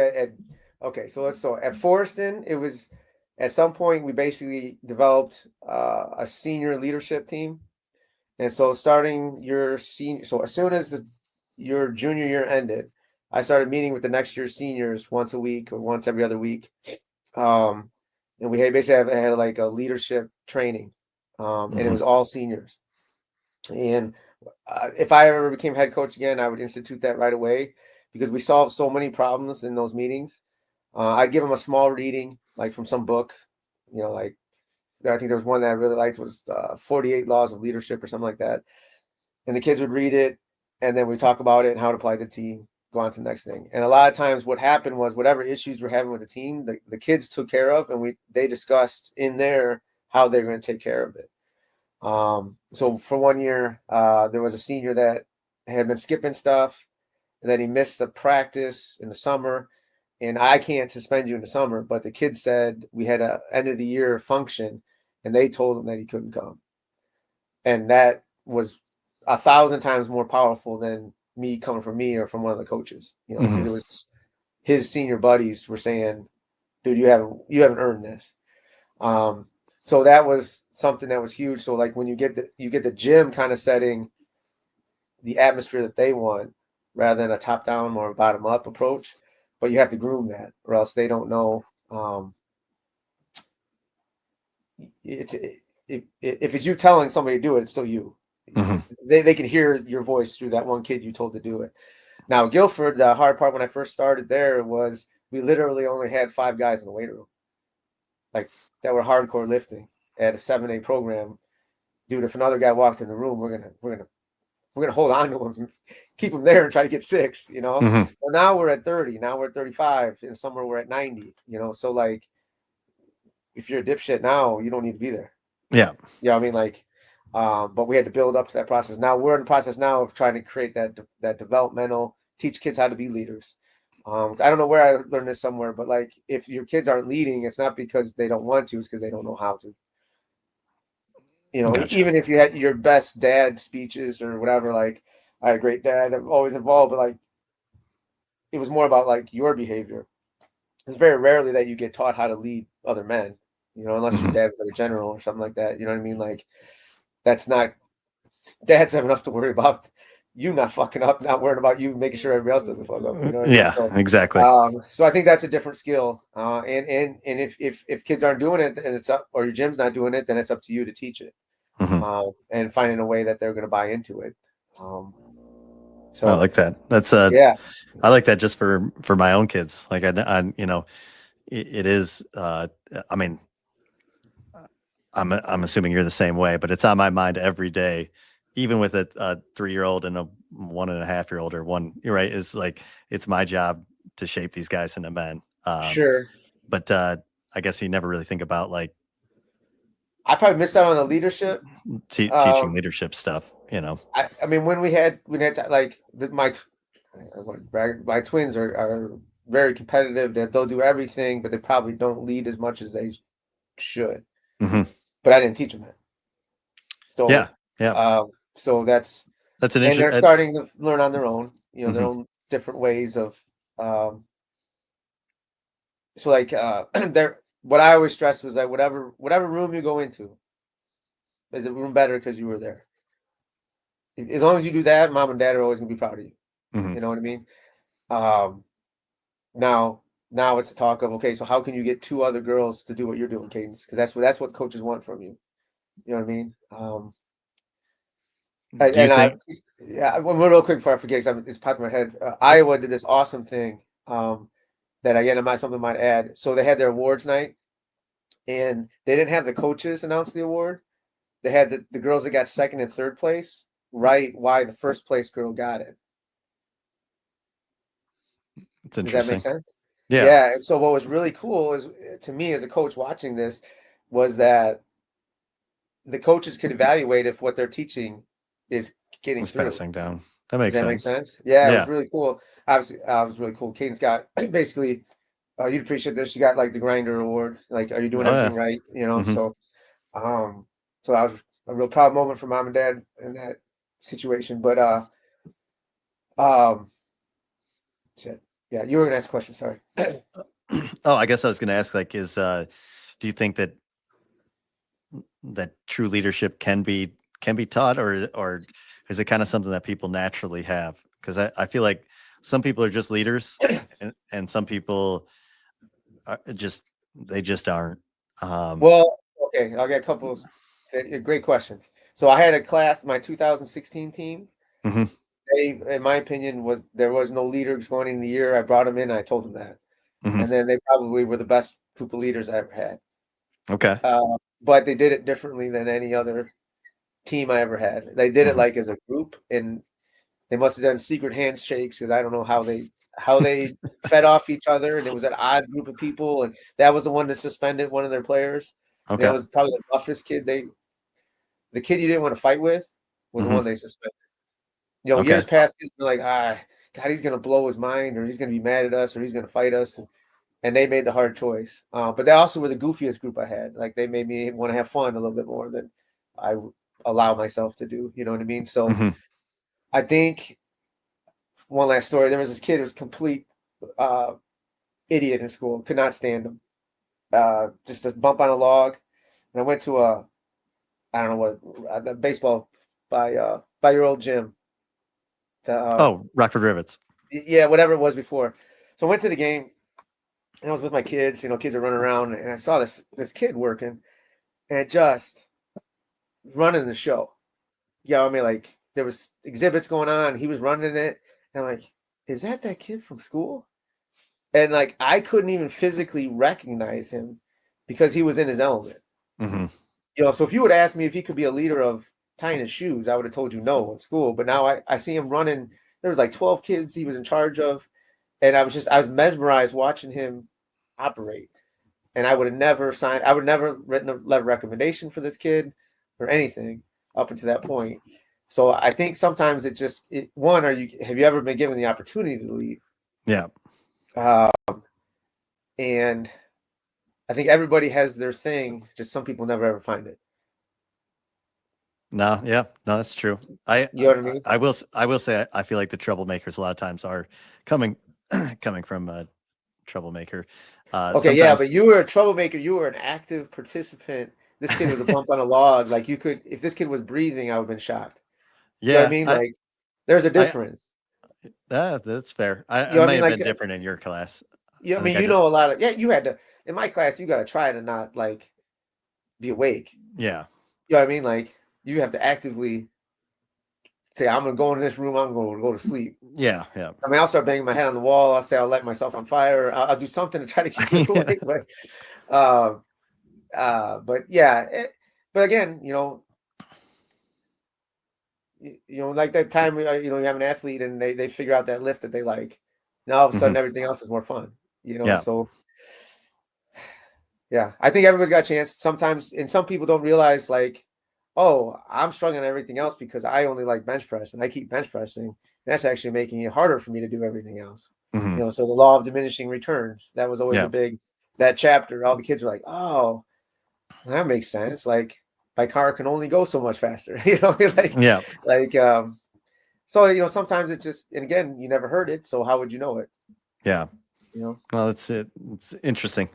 Speaker 2: okay, so let's start at Forreston. It was at some point we basically developed a senior leadership team, and so starting your senior, so as soon as your junior year ended, I started meeting with the next year's seniors once a week or once every other week, and we had basically had like a leadership training, and it was all seniors, and if I ever became head coach again, I would institute that right away because we solved so many problems in those meetings. I'd give them a small reading, like from some book, like I think there was one that I really liked was 48 Laws of Leadership or something like that. And the kids would read it, and then we talk about it and how to apply to the team, go on to the next thing. And a lot of times what happened was whatever issues we're having with the team, the kids took care of, and they discussed in there how they're going to take care of it. So for 1 year, there was a senior that had been skipping stuff, and then he missed the practice in the summer. And I can't suspend you in the summer, but the kid said we had a end of the year function, and they told him that he couldn't come. And that was 1,000 times more powerful than me coming from me or from one of the coaches, because it was his senior buddies were saying, "Dude, you haven't earned this." So that was something that was huge. So like when you get the gym kind of setting the atmosphere that they want rather than a top down or bottom up approach, but you have to groom that or else they don't know. If it's you telling somebody to do it, it's still you. They can hear your voice through that one kid you told to do it. Now, Guilford, the hard part when I first started there was we literally only had 5 guys in the weight room, like that were hardcore lifting at a 7A program. Dude, if another guy walked in the room, we're gonna hold on to him, keep him there, and try to get 6. Well, now we're at 30. Now we're at 35, and somewhere we're at 90. So like, if you're a dipshit now, you don't need to be there.
Speaker 1: Yeah.
Speaker 2: I mean, like, but we had to build up to that process. Now we're in the process now of trying to create that developmental, teach kids how to be leaders. I don't know where I learned this somewhere, but like, if your kids aren't leading, it's not because they don't want to, it's because they don't know how to.
Speaker 1: Gotcha.
Speaker 2: Even if you had your best dad speeches or whatever, like I had a great dad, I'm always involved, but like it was more about like your behavior. It's very rarely that you get taught how to lead other men, unless your dad was like a general or something like that. You know what I mean? Like that's not dads have enough to worry about you not fucking up, not worrying about you making sure everybody else doesn't fuck up. You know what I mean?
Speaker 1: Yeah,
Speaker 2: So,
Speaker 1: exactly.
Speaker 2: So I think that's a different skill. And if kids aren't doing it, and it's up, or your gym's not doing it, then it's up to you to teach it. And finding a way that they're going to buy into it. So
Speaker 1: I like that. That's
Speaker 2: yeah.
Speaker 1: I like that just for my own kids. Like it is. I mean, I'm assuming you're the same way, but it's on my mind every day, even with a 3-year-old and a 1.5-year-old or one. You're right. Is like it's my job to shape these guys into men.
Speaker 2: Sure.
Speaker 1: But I guess you never really think about like
Speaker 2: I probably missed out on the leadership.
Speaker 1: Teaching leadership stuff.
Speaker 2: I mean, when we had like my twins are very competitive. That they'll do everything, but they probably don't lead as much as they should. But I didn't teach them that. So
Speaker 1: yeah.
Speaker 2: So that's
Speaker 1: an
Speaker 2: and
Speaker 1: interesting.
Speaker 2: they're starting to learn on their own. Their own different ways of. So like they're what I always stress was that whatever room you go into, is a room better because you were there. As long as you do that, mom and dad are always gonna be proud of you. You know what I mean? Now it's a talk of, okay, so how can you get 2 other girls to do what you're doing, Cadence? Because that's what coaches want from you. You know what I mean?
Speaker 1: Do you think?
Speaker 2: One real quick before I forget, because it's popping in my head. Iowa did this awesome thing that something I might add. So they had their awards night, and they didn't have the coaches announce the award. They had the girls that got 2nd and 3rd place write why the 1st place girl got it.
Speaker 1: It's interesting.
Speaker 2: Does that make sense?
Speaker 1: Yeah.
Speaker 2: Yeah. And so what was really cool is, to me as a coach watching this, was that the coaches could evaluate if what they're teaching is getting through.
Speaker 1: Passing down. That
Speaker 2: Does
Speaker 1: makes
Speaker 2: that make
Speaker 1: sense.
Speaker 2: sense? Yeah, it was
Speaker 1: Yeah.
Speaker 2: really cool. Obviously, it was really cool. Kaden's got basically, you'd appreciate this. She got like the grinder award. Like, are you doing
Speaker 1: Oh yeah.
Speaker 2: everything right? You know,
Speaker 1: Hmm.
Speaker 2: um, so that was a real proud moment for mom and dad in that situation. But um, shit. Yeah, you were gonna ask a question. Sorry.
Speaker 1: Oh, I guess I was going to ask, like, do you think that true leadership can be taught, or is it kind of something that people naturally have? Because I feel like some people are just leaders, and some people are just they just aren't. Um,
Speaker 2: Well, okay, I'll get a couple. Great question. So I had a class, my 2016 team.
Speaker 1: mhm,
Speaker 2: They, in my opinion, there was no leaders going in the year. I brought them in. I told them that,
Speaker 1: mhm.
Speaker 2: and then they probably were the best group of leaders I ever had.
Speaker 1: Okay.
Speaker 2: But they did it differently than any other team I ever had. They did it
Speaker 1: Mhm.
Speaker 2: like as a group, and they must have done secret handshakes because I don't know how they fed off each other, and it was an odd group of people, and that was the one that suspended one of their players. And that
Speaker 1: Okay.
Speaker 2: was probably the toughest kid. The kid you didn't want to fight with was the
Speaker 1: Mhm.
Speaker 2: one they suspended. You know,
Speaker 1: Okay.
Speaker 2: years past, kids were like, God, he's gonna blow his mind, or he's gonna be mad at us, or he's gonna fight us, and they made the hard choice. But they also were the goofiest group I had. Like they made me want to have fun a little bit more than I would allow myself to do. You know what I mean? So
Speaker 1: Mhm.
Speaker 2: I think one last story. There was this kid who was complete uh, idiot in school. Could not stand him. Just a bump on a log. And I went to I don't know what the baseball by your old gym.
Speaker 1: Oh, Rockford Rivets.
Speaker 2: Yeah, whatever it was before. So I went to the game and I was with my kids. You know, kids are running around, and I saw this kid working and just running the show. You know, what I mean, like there was exhibits going on. He was running it, and I'm like, is that kid from school? And like I couldn't even physically recognize him because he was in his element.
Speaker 1: Mhm.
Speaker 2: You know, so if you would ask me if he could be a leader of tying his shoes, I would have told you no in school. But now I see him running. There was like 12 kids he was in charge of, and I was mesmerized watching him operate. And I would have never signed. I would never written a letter of recommendation for this kid or anything up until that point. So I think sometimes one, have you ever been given the opportunity to lead?
Speaker 1: Yeah.
Speaker 2: Uh, and I think everybody has their thing. Just some people never ever find it.
Speaker 1: No, yeah, no, that's true.
Speaker 2: You know what I mean?
Speaker 1: I will say I feel like the troublemakers a lot of times are coming coming from a troublemaker.
Speaker 2: Okay, yeah, but
Speaker 1: Sometimes,
Speaker 2: you were a troublemaker. You were an active participant. This kid was a bump on a log. Like you could, if this kid was breathing, I would have been shocked. You know what I
Speaker 1: yeah,
Speaker 2: mean? Like there's a
Speaker 1: I
Speaker 2: difference.
Speaker 1: that's fair.
Speaker 2: You
Speaker 1: I
Speaker 2: know what I
Speaker 1: may
Speaker 2: mean?
Speaker 1: have
Speaker 2: Like,
Speaker 1: been different in your class.
Speaker 2: you know,
Speaker 1: I
Speaker 2: I
Speaker 1: think
Speaker 2: mean,
Speaker 1: I
Speaker 2: you
Speaker 1: just
Speaker 2: know a lot of, yeah, you had to, in my class, you got to try to not like be awake.
Speaker 1: yeah,
Speaker 2: You know what I mean? Like you have to actively say, I'm gonna go in this room, I'm gonna go to sleep.
Speaker 1: yeah, yeah.
Speaker 2: I mean, I'll start banging my head on the wall. I'll say I'll light myself on fire. I'll do something to try to keep you awake. Uh, but yeah, but again, like that time, you have an athlete and they figure out that lift that they like. Now all of a
Speaker 1: Hmm.
Speaker 2: sudden everything else is more fun.
Speaker 1: Yeah,
Speaker 2: So yeah, I think everybody's got a chance. Sometimes, and some people don't realize like, oh, I'm struggling on everything else because I only like bench press and I keep bench pressing. That's actually making it harder for me to do everything else.
Speaker 1: hmm,
Speaker 2: So the law of diminishing returns, that was always
Speaker 1: yeah,
Speaker 2: that chapter. All the kids were like, oh, that makes sense. Like my car can only go so much faster,
Speaker 1: yeah,
Speaker 2: like, so, sometimes it's just, and again, you never heard it. So how would you know it?
Speaker 1: yeah.
Speaker 2: You know?
Speaker 1: Well, it's interesting.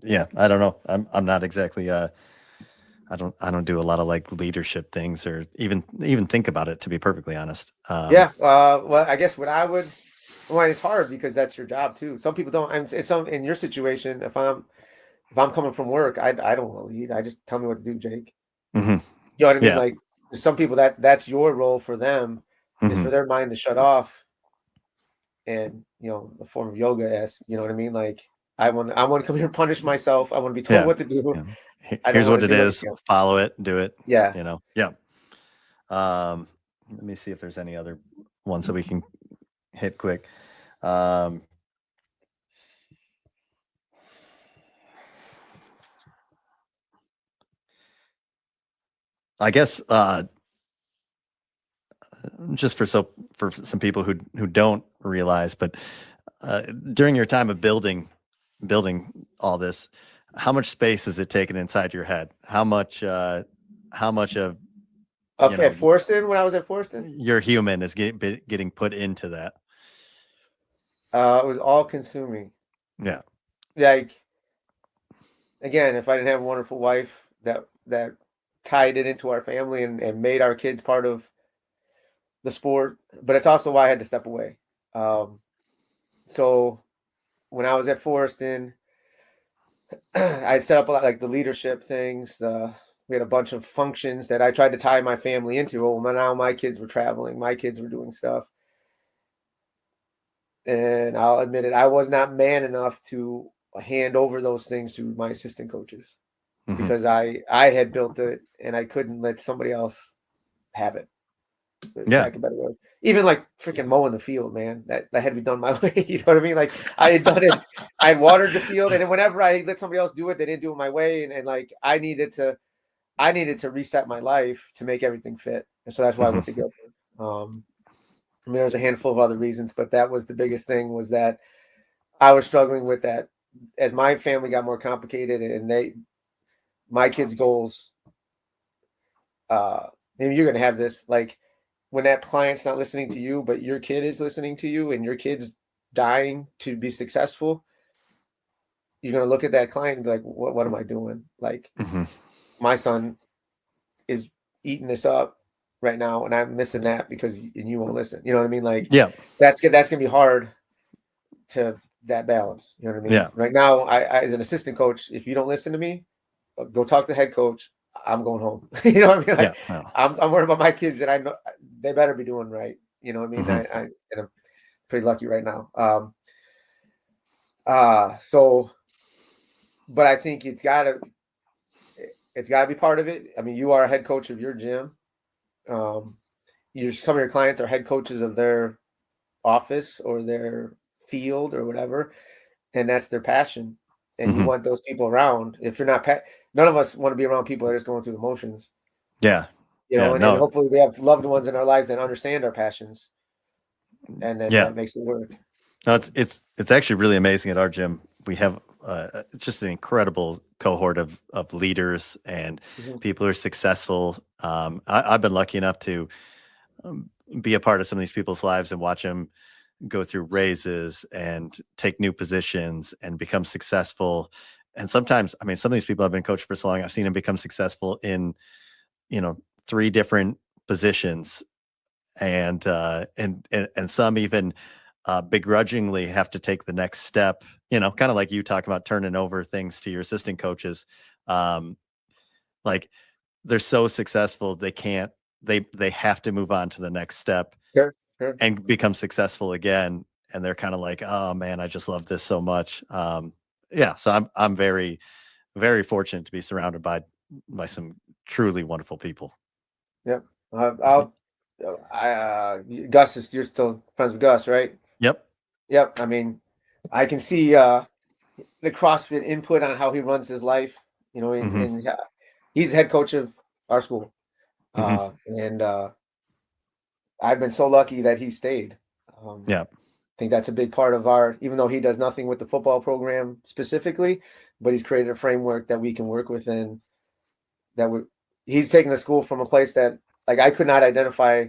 Speaker 1: Yeah, I don't know. I'm not exactly I don't do a lot of like leadership things or even think about it, to be perfectly honest.
Speaker 2: Yeah. Well, I guess well, it's hard because that's your job too. Some people don't. And it's some in your situation. If I'm coming from work, I don't want to lead. I just tell me what to do, Jake.
Speaker 1: Mhm.
Speaker 2: You know what I mean?
Speaker 1: Yeah.
Speaker 2: Like some people that's your role for them is for
Speaker 1: Mhm.
Speaker 2: their mind to shut off and a form of yoga esque. You know what I mean? Like I want to come here and punish myself. I want to be told
Speaker 1: Yeah.
Speaker 2: what to do.
Speaker 1: Yeah.
Speaker 2: I don't
Speaker 1: Here's
Speaker 2: want
Speaker 1: what
Speaker 2: to
Speaker 1: it
Speaker 2: do
Speaker 1: is.
Speaker 2: anything else.
Speaker 1: Follow it, do it,
Speaker 2: Yeah.
Speaker 1: Yeah. Let me see if there's any other ones that we can hit quick. Um, I guess just for some people who don't realize, but during your time of building all this, how much space is it taken inside your head? How much of
Speaker 2: Up at Forreston, when I was at Forreston,
Speaker 1: your human is getting put into that?
Speaker 2: it was all consuming.
Speaker 1: Yeah.
Speaker 2: Like, again, if I didn't have a wonderful wife that tied it into our family and made our kids part of the sport, but it's also why I had to step away. So when I was at Forreston, I set up a lot, like the leadership things. We had a bunch of functions that I tried to tie my family into. Well, now my kids were traveling, my kids were doing stuff, and I'll admit it, I was not man enough to hand over those things to my assistant coaches because I had built it and I couldn't let somebody else have it.
Speaker 1: Yeah.
Speaker 2: Back a better word. Even like freaking mowing the field, man. That had to be done my way. You know what I mean? Like I had done it. I had watered the field, and then whenever I let somebody else do it, they didn't do it my way. And like I needed to reset my life to make everything fit. And so that's why I went to Guilford. I mean, there was a handful of other reasons, but that was the biggest thing, was that I was struggling with that as my family got more complicated, and my kids' goals. Maybe you're gonna have this, like, when that client's not listening to you, but your kid is listening to you and your kid's dying to be successful, you're going to look at that client and be like, what am I doing? Like, my son is eating this up right now and I'm missing that because you won't listen. You know what I mean? Like,
Speaker 1: yeah,
Speaker 2: that's going to be hard to that balance. You know what I mean?
Speaker 1: Yeah.
Speaker 2: Right now, I as an assistant coach, if you don't listen to me, go talk to the head coach. I'm going home. You know what I mean? Like,
Speaker 1: Yeah.
Speaker 2: I'm worried about my kids, and I know they better be doing right. You know what I mean? And I'm pretty lucky right now. But I think it's gotta be part of it. I mean, you are a head coach of your gym. Some of your clients are head coaches of their office or their field or whatever, and that's their passion. And you want those people around. If you're not, none of us want to be around people that are just going through the motions.
Speaker 1: Yeah.
Speaker 2: You know, and
Speaker 1: No.
Speaker 2: hopefully we have loved ones in our lives that understand our passions, and then that makes it work.
Speaker 1: No, it's actually really amazing at our gym. We have just an incredible cohort of leaders and people who are successful. I've been lucky enough to be a part of some of these people's lives and watch them go through raises and take new positions and become successful. And sometimes, I mean, some of these people have been coached for so long, I've seen them become successful in, 3 different positions, and some even begrudgingly have to take the next step, kind of like you talk about turning over things to your assistant coaches. Like, they're so successful, they have to move on to the next step.
Speaker 2: Sure.
Speaker 1: And become successful again. And they're kind of like, oh man, I just love this so much. So I'm very, very fortunate to be surrounded by some truly wonderful people.
Speaker 2: Yep. Gus you're still friends with Gus, right? Yep. I mean, I can see the CrossFit input on how he runs his life. You know, and he's head coach of our school, and I've been so lucky that he stayed. I think that's a big part of even though he does nothing with the football program specifically, but he's created a framework that we can work within. He's taken the school from a place that, like, I could not identify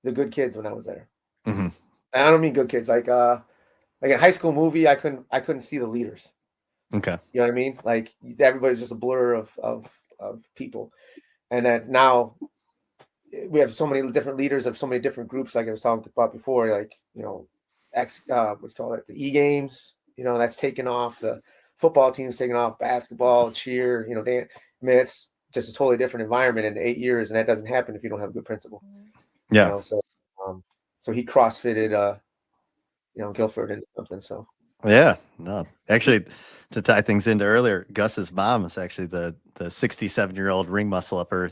Speaker 2: the good kids when I was there. And I don't mean good kids, like in high school movie, I couldn't see the leaders.
Speaker 1: Okay.
Speaker 2: You know what I mean? Like, everybody's just a blur of people. And that now we have so many different leaders of so many different groups, like I was talking about before, like, what's called it, the E-games, that's taken off, the football team's taken off, basketball, cheer, dance. I mean, it's just a totally different environment in 8 years, and that doesn't happen if you don't have a good principal.
Speaker 1: Yeah.
Speaker 2: So he CrossFitted Guilford into something. So
Speaker 1: yeah, no, actually, to tie things into earlier, Gus's mom is actually the 67-year-old ring muscle upper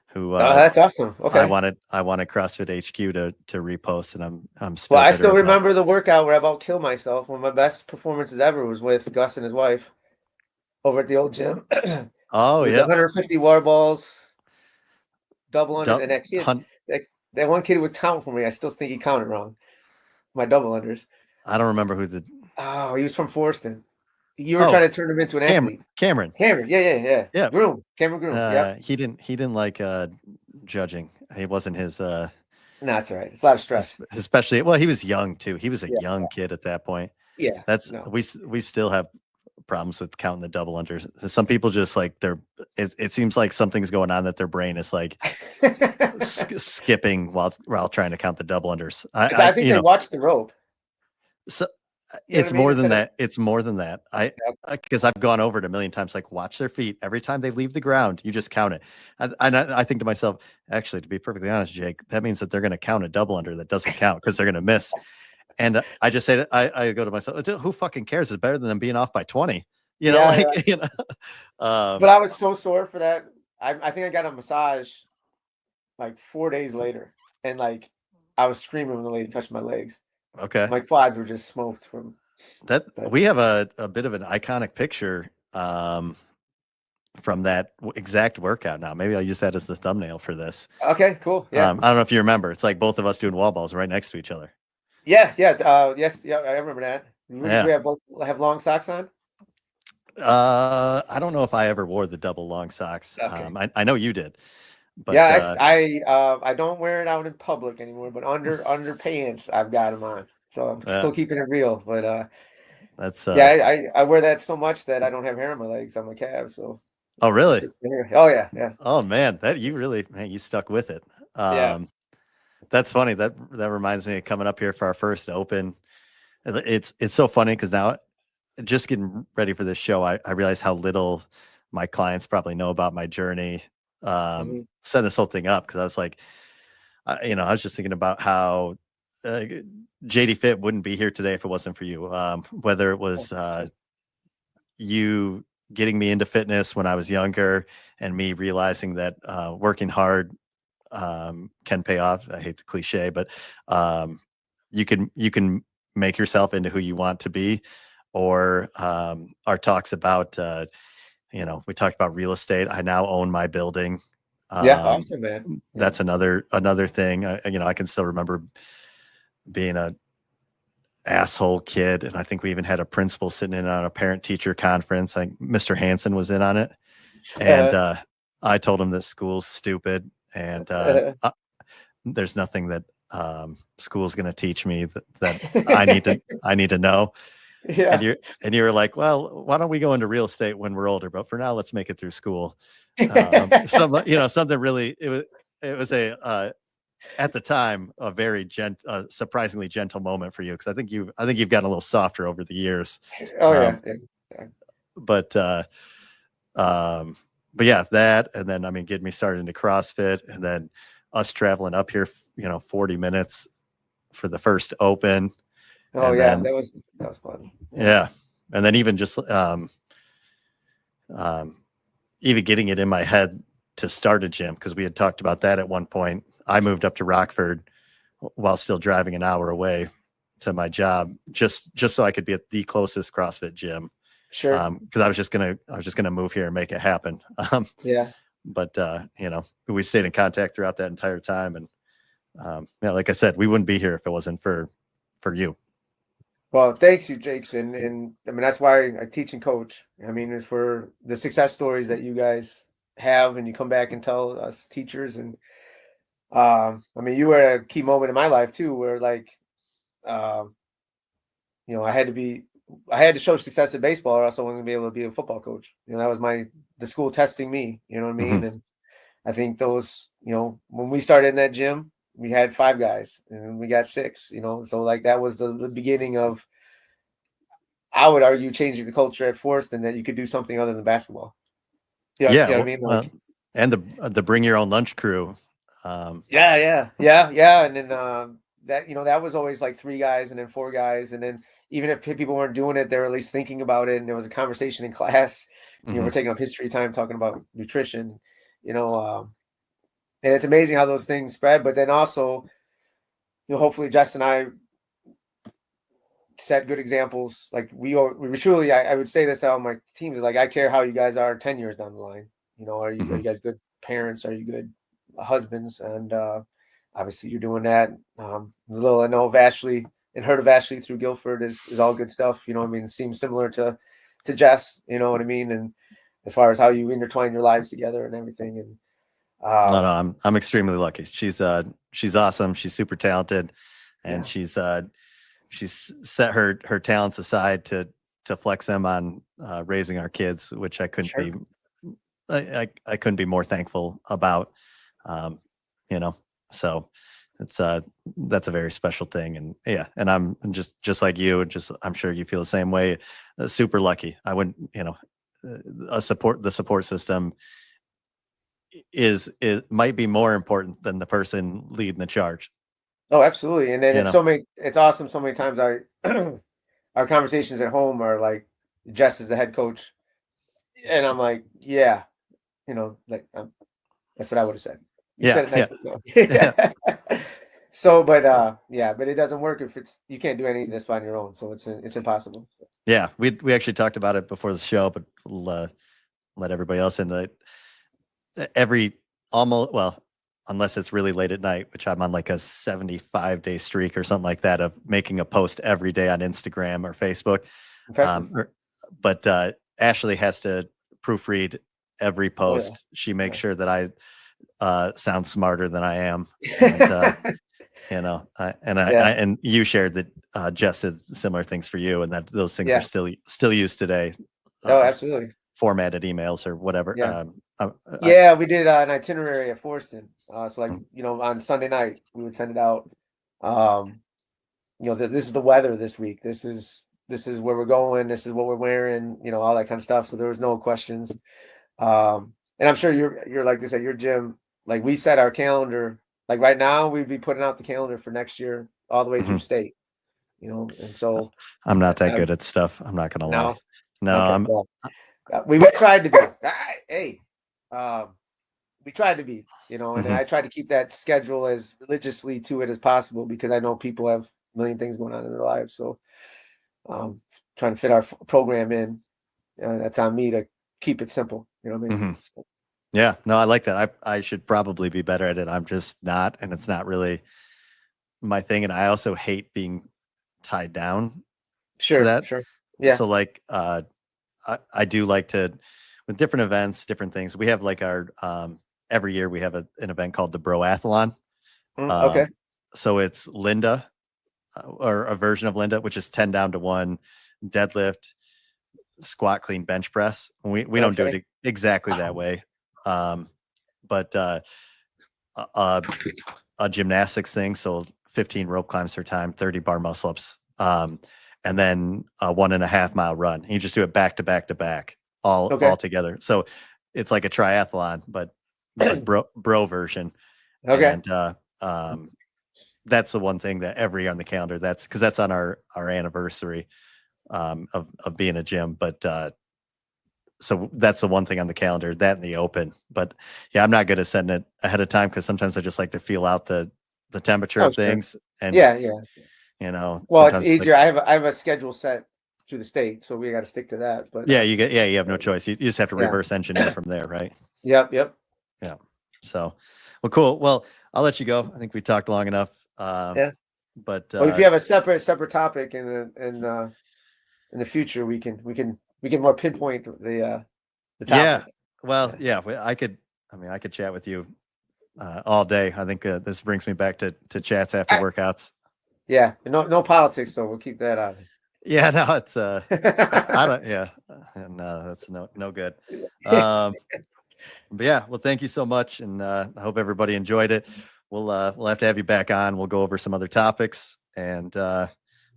Speaker 1: who
Speaker 2: that's awesome. Okay.
Speaker 1: I wanted CrossFit HQ to repost, and I'm still.
Speaker 2: Well, I still remember the workout where I about killed myself. One of my best performances ever was with Gus and his wife over at the old gym.
Speaker 1: Oh,
Speaker 2: it was
Speaker 1: yeah.
Speaker 2: 150 water balls, double unders, and that kid, that one kid was counting for me. I still think he counted wrong. My double unders.
Speaker 1: I don't remember who the.
Speaker 2: Oh, he was from Forreston. You were
Speaker 1: Oh,
Speaker 2: trying to turn him into an athlete.
Speaker 1: Cameron.
Speaker 2: Cameron. Yeah.
Speaker 1: Yeah.
Speaker 2: Groom. Cameron Groom. Yep.
Speaker 1: He didn't like judging. He wasn't his
Speaker 2: No, that's all right. It's a lot of stress.
Speaker 1: especially, well, he was young too. He was a
Speaker 2: Yeah.
Speaker 1: young kid at that point.
Speaker 2: Yeah.
Speaker 1: That's
Speaker 2: No.
Speaker 1: we still have problems with counting the double unders. Some people just like it seems like something's going on that their brain is like skipping while trying to count the double unders.
Speaker 2: I think they watched the rope.
Speaker 1: So
Speaker 2: You know
Speaker 1: it's
Speaker 2: what I mean?
Speaker 1: more than
Speaker 2: Instead of-
Speaker 1: that. It's more than that.
Speaker 2: Yep.
Speaker 1: Because I've gone over it a million times. Like, watch their feet every time they leave the ground. You just count it. I think to myself, actually, to be perfectly honest, Jake, that means that they're going to count a double under that doesn't count because they're going to miss. And I just say, I go to myself, who fucking cares? It's better than them being off by 20. You know,
Speaker 2: Yeah,
Speaker 1: like you know.
Speaker 2: But I was so sore for that. I think I got a massage like 4 days later, and like I was screaming when the lady touched my legs.
Speaker 1: Okay.
Speaker 2: My quads were just smoked from
Speaker 1: That
Speaker 2: but,
Speaker 1: we have a bit of an iconic picture from that exact workout. Now, maybe I'll use that as the thumbnail for this.
Speaker 2: Okay, cool. Yeah.
Speaker 1: I don't know if you remember. It's like both of us doing wall balls right next to each other.
Speaker 2: Yeah. Yes. Yeah. I remember that.
Speaker 1: Yeah.
Speaker 2: We have both have long socks on.
Speaker 1: I don't know if I ever wore the double long socks.
Speaker 2: Okay.
Speaker 1: I know you did, but
Speaker 2: Yeah, I don't wear it out in public anymore, but under pants I've got them on, so I'm still keeping it real. But
Speaker 1: that's
Speaker 2: yeah, I wear that so much that I don't have hair on my legs on my calves. So
Speaker 1: oh really?
Speaker 2: Oh yeah.
Speaker 1: Oh man, you stuck with it.
Speaker 2: Yeah.
Speaker 1: That's funny. That reminds me of coming up here for our first open. It's so funny because now, just getting ready for this show, I realize how little my clients probably know about my journey. Setting this whole thing up because I was like, I was just thinking about how JD Fit wouldn't be here today if it wasn't for you. Whether it was you getting me into fitness when I was younger and me realizing that working hard can pay off. I hate the cliche, but you can make yourself into who you want to be. Or our talks about, we talked about real estate. I now own my building.
Speaker 2: Yeah, awesome, man.
Speaker 1: That's another thing. I can still remember being a asshole kid, and I think we even had a principal sitting in on a parent teacher conference. Like Mr. Hansen was in on it, and I told him that school's stupid, and there's nothing that school's going to teach me that I need to know.
Speaker 2: Yeah.
Speaker 1: And you were like, well, why don't we go into real estate when we're older? But for now, let's make it through school. Something really, it was a at the time a very surprisingly gentle moment for you, because I think you've gotten a little softer over the years.
Speaker 2: Oh yeah.
Speaker 1: But yeah, that, and then getting me started into CrossFit, and then us traveling up here, 40 minutes for the first open.
Speaker 2: Oh
Speaker 1: and
Speaker 2: yeah,
Speaker 1: then,
Speaker 2: that was fun.
Speaker 1: Yeah. And then even just even getting it in my head to start a gym, because we had talked about that at one point. I moved up to Rockford while still driving an hour away to my job, just so I could be at the closest CrossFit gym.
Speaker 2: Sure.
Speaker 1: Because I was just gonna move here and make it happen.
Speaker 2: Yeah.
Speaker 1: But we stayed in contact throughout that entire time, and like I said, we wouldn't be here if it wasn't for you.
Speaker 2: Well, thanks you, Jakes, and I mean that's why I teach and coach. I mean, it's for the success stories that you guys have, and you come back and tell us teachers. And I mean, you were a key moment in my life too, where like, I had to show success at baseball, or else I wasn't gonna be able to be a football coach. That was the school testing me. You know what I mean? And I think those, when we started in that gym, we had 5 guys and we got 6, so like that was the beginning of, I would argue, changing the culture at Forreston, that you could do something other than basketball.
Speaker 1: Yeah.
Speaker 2: You know what I mean? Like,
Speaker 1: and the bring your own lunch crew.
Speaker 2: Yeah. And then that was always like 3 guys and then 4 guys. And then even if people weren't doing it, they were at least thinking about it. And there was a conversation in class. We're taking up history time, talking about nutrition, and it's amazing how those things spread. But then also, hopefully Jess and I set good examples. Like we truly, I would say this on my teams, like, I care how you guys are 10 years down the line. Are you guys good parents? Are you good husbands? And obviously you're doing that. The little I know of Ashley and heard of Ashley through Guilford is all good stuff. You know what I mean? It seems similar to Jess, you know what I mean? And as far as how you intertwine your lives together and everything. And
Speaker 1: No, I'm extremely lucky. She's awesome. She's super talented, and she's set her talents aside to flex them on raising our kids, which I couldn't be I couldn't be more thankful about. You know, so it's that's a very special thing. And yeah, and I'm just like you, just I'm sure you feel the same way. Super lucky. I wouldn't, the support system it might be more important than the person leading the charge.
Speaker 2: Oh, absolutely. And then
Speaker 1: You know,
Speaker 2: it's awesome. So many times our conversations at home are like, Jess is the head coach. And I'm like, yeah, like, that's what I would have said. You said it nicely though.
Speaker 1: yeah.
Speaker 2: So, but it doesn't work if you can't do any of this on your own. So it's impossible.
Speaker 1: Yeah, we actually talked about it before the show, but we'll let everybody else in. Unless it's really late at night, which I'm on like a 75-day streak or something like that of making a post every day on Instagram or Facebook. But Ashley has to proofread every post.
Speaker 2: Oh, yeah.
Speaker 1: She makes sure that I sound smarter than I am. And, and you shared that Jess did similar things for you, and that those things are still used today.
Speaker 2: Oh, absolutely.
Speaker 1: Formatted emails or whatever.
Speaker 2: We did an itinerary at Forreston. So like, on Sunday night we would send it out. This is the weather this week. This is where we're going. This is what we're wearing, all that kind of stuff. So there was no questions. And I'm sure you're like this at your gym. Like we set our calendar, like right now we'd be putting out the calendar for next year all the way through state, and so
Speaker 1: I'm not that good at stuff. I'm not going to lie. No,
Speaker 2: okay, we tried to be. Hey, we tried to be, and I tried to keep that schedule as religiously to it as possible because I know people have a million things going on in their lives. So, trying to fit our program in, that's on me to keep it simple. You know what I mean? So,
Speaker 1: yeah, no, I like that. I should probably be better at it. I'm just not, and it's not really my thing. And I also hate being tied down to that.
Speaker 2: Sure. Yeah.
Speaker 1: So like, I do like to, with different events, different things. We have like our, every year we have an event called the Broathlon.
Speaker 2: Okay.
Speaker 1: So it's Linda, or a version of Linda, which is 10 down to 1, deadlift, squat, clean, bench press. We don't do it exactly that way. But a gymnastics thing. So 15 rope climbs per time, 30 bar muscle ups. And then a 1.5 mile run. And you just do it back to back to back, all together. So it's like a triathlon, but bro version.
Speaker 2: Okay.
Speaker 1: And that's the one thing that every year on the calendar, because that's on our anniversary of being a gym. But so that's the one thing on the calendar, that and the open. But yeah, I'm not good at setting it ahead of time because sometimes I just like to feel out the temperature of things. And
Speaker 2: well, it's easier. Like, I have a schedule set through the state, so we got to stick to that. But
Speaker 1: you have no choice. You just have to reverse engineer from there, right?
Speaker 2: Yep.
Speaker 1: Yeah. So, well, cool. Well, I'll let you go. I think we talked long enough. But
Speaker 2: if you have a separate topic in the future, we can more pinpoint the topic.
Speaker 1: Yeah. Well, I could chat with you all day. I think this brings me back to chats after workouts.
Speaker 2: Yeah, no politics, so we'll keep that out.
Speaker 1: Yeah, no, it's I don't. Yeah, no, that's no good. But yeah, well, thank you so much, and I hope everybody enjoyed it. We'll have to have you back on. We'll go over some other topics, and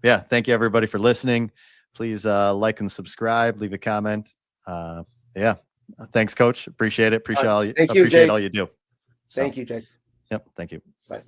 Speaker 1: thank you everybody for listening. Please like and subscribe, leave a comment. Thanks, Coach. Appreciate it. Appreciate all you do.
Speaker 2: Thank you, Jake.
Speaker 1: Yep. Thank you.
Speaker 2: Bye.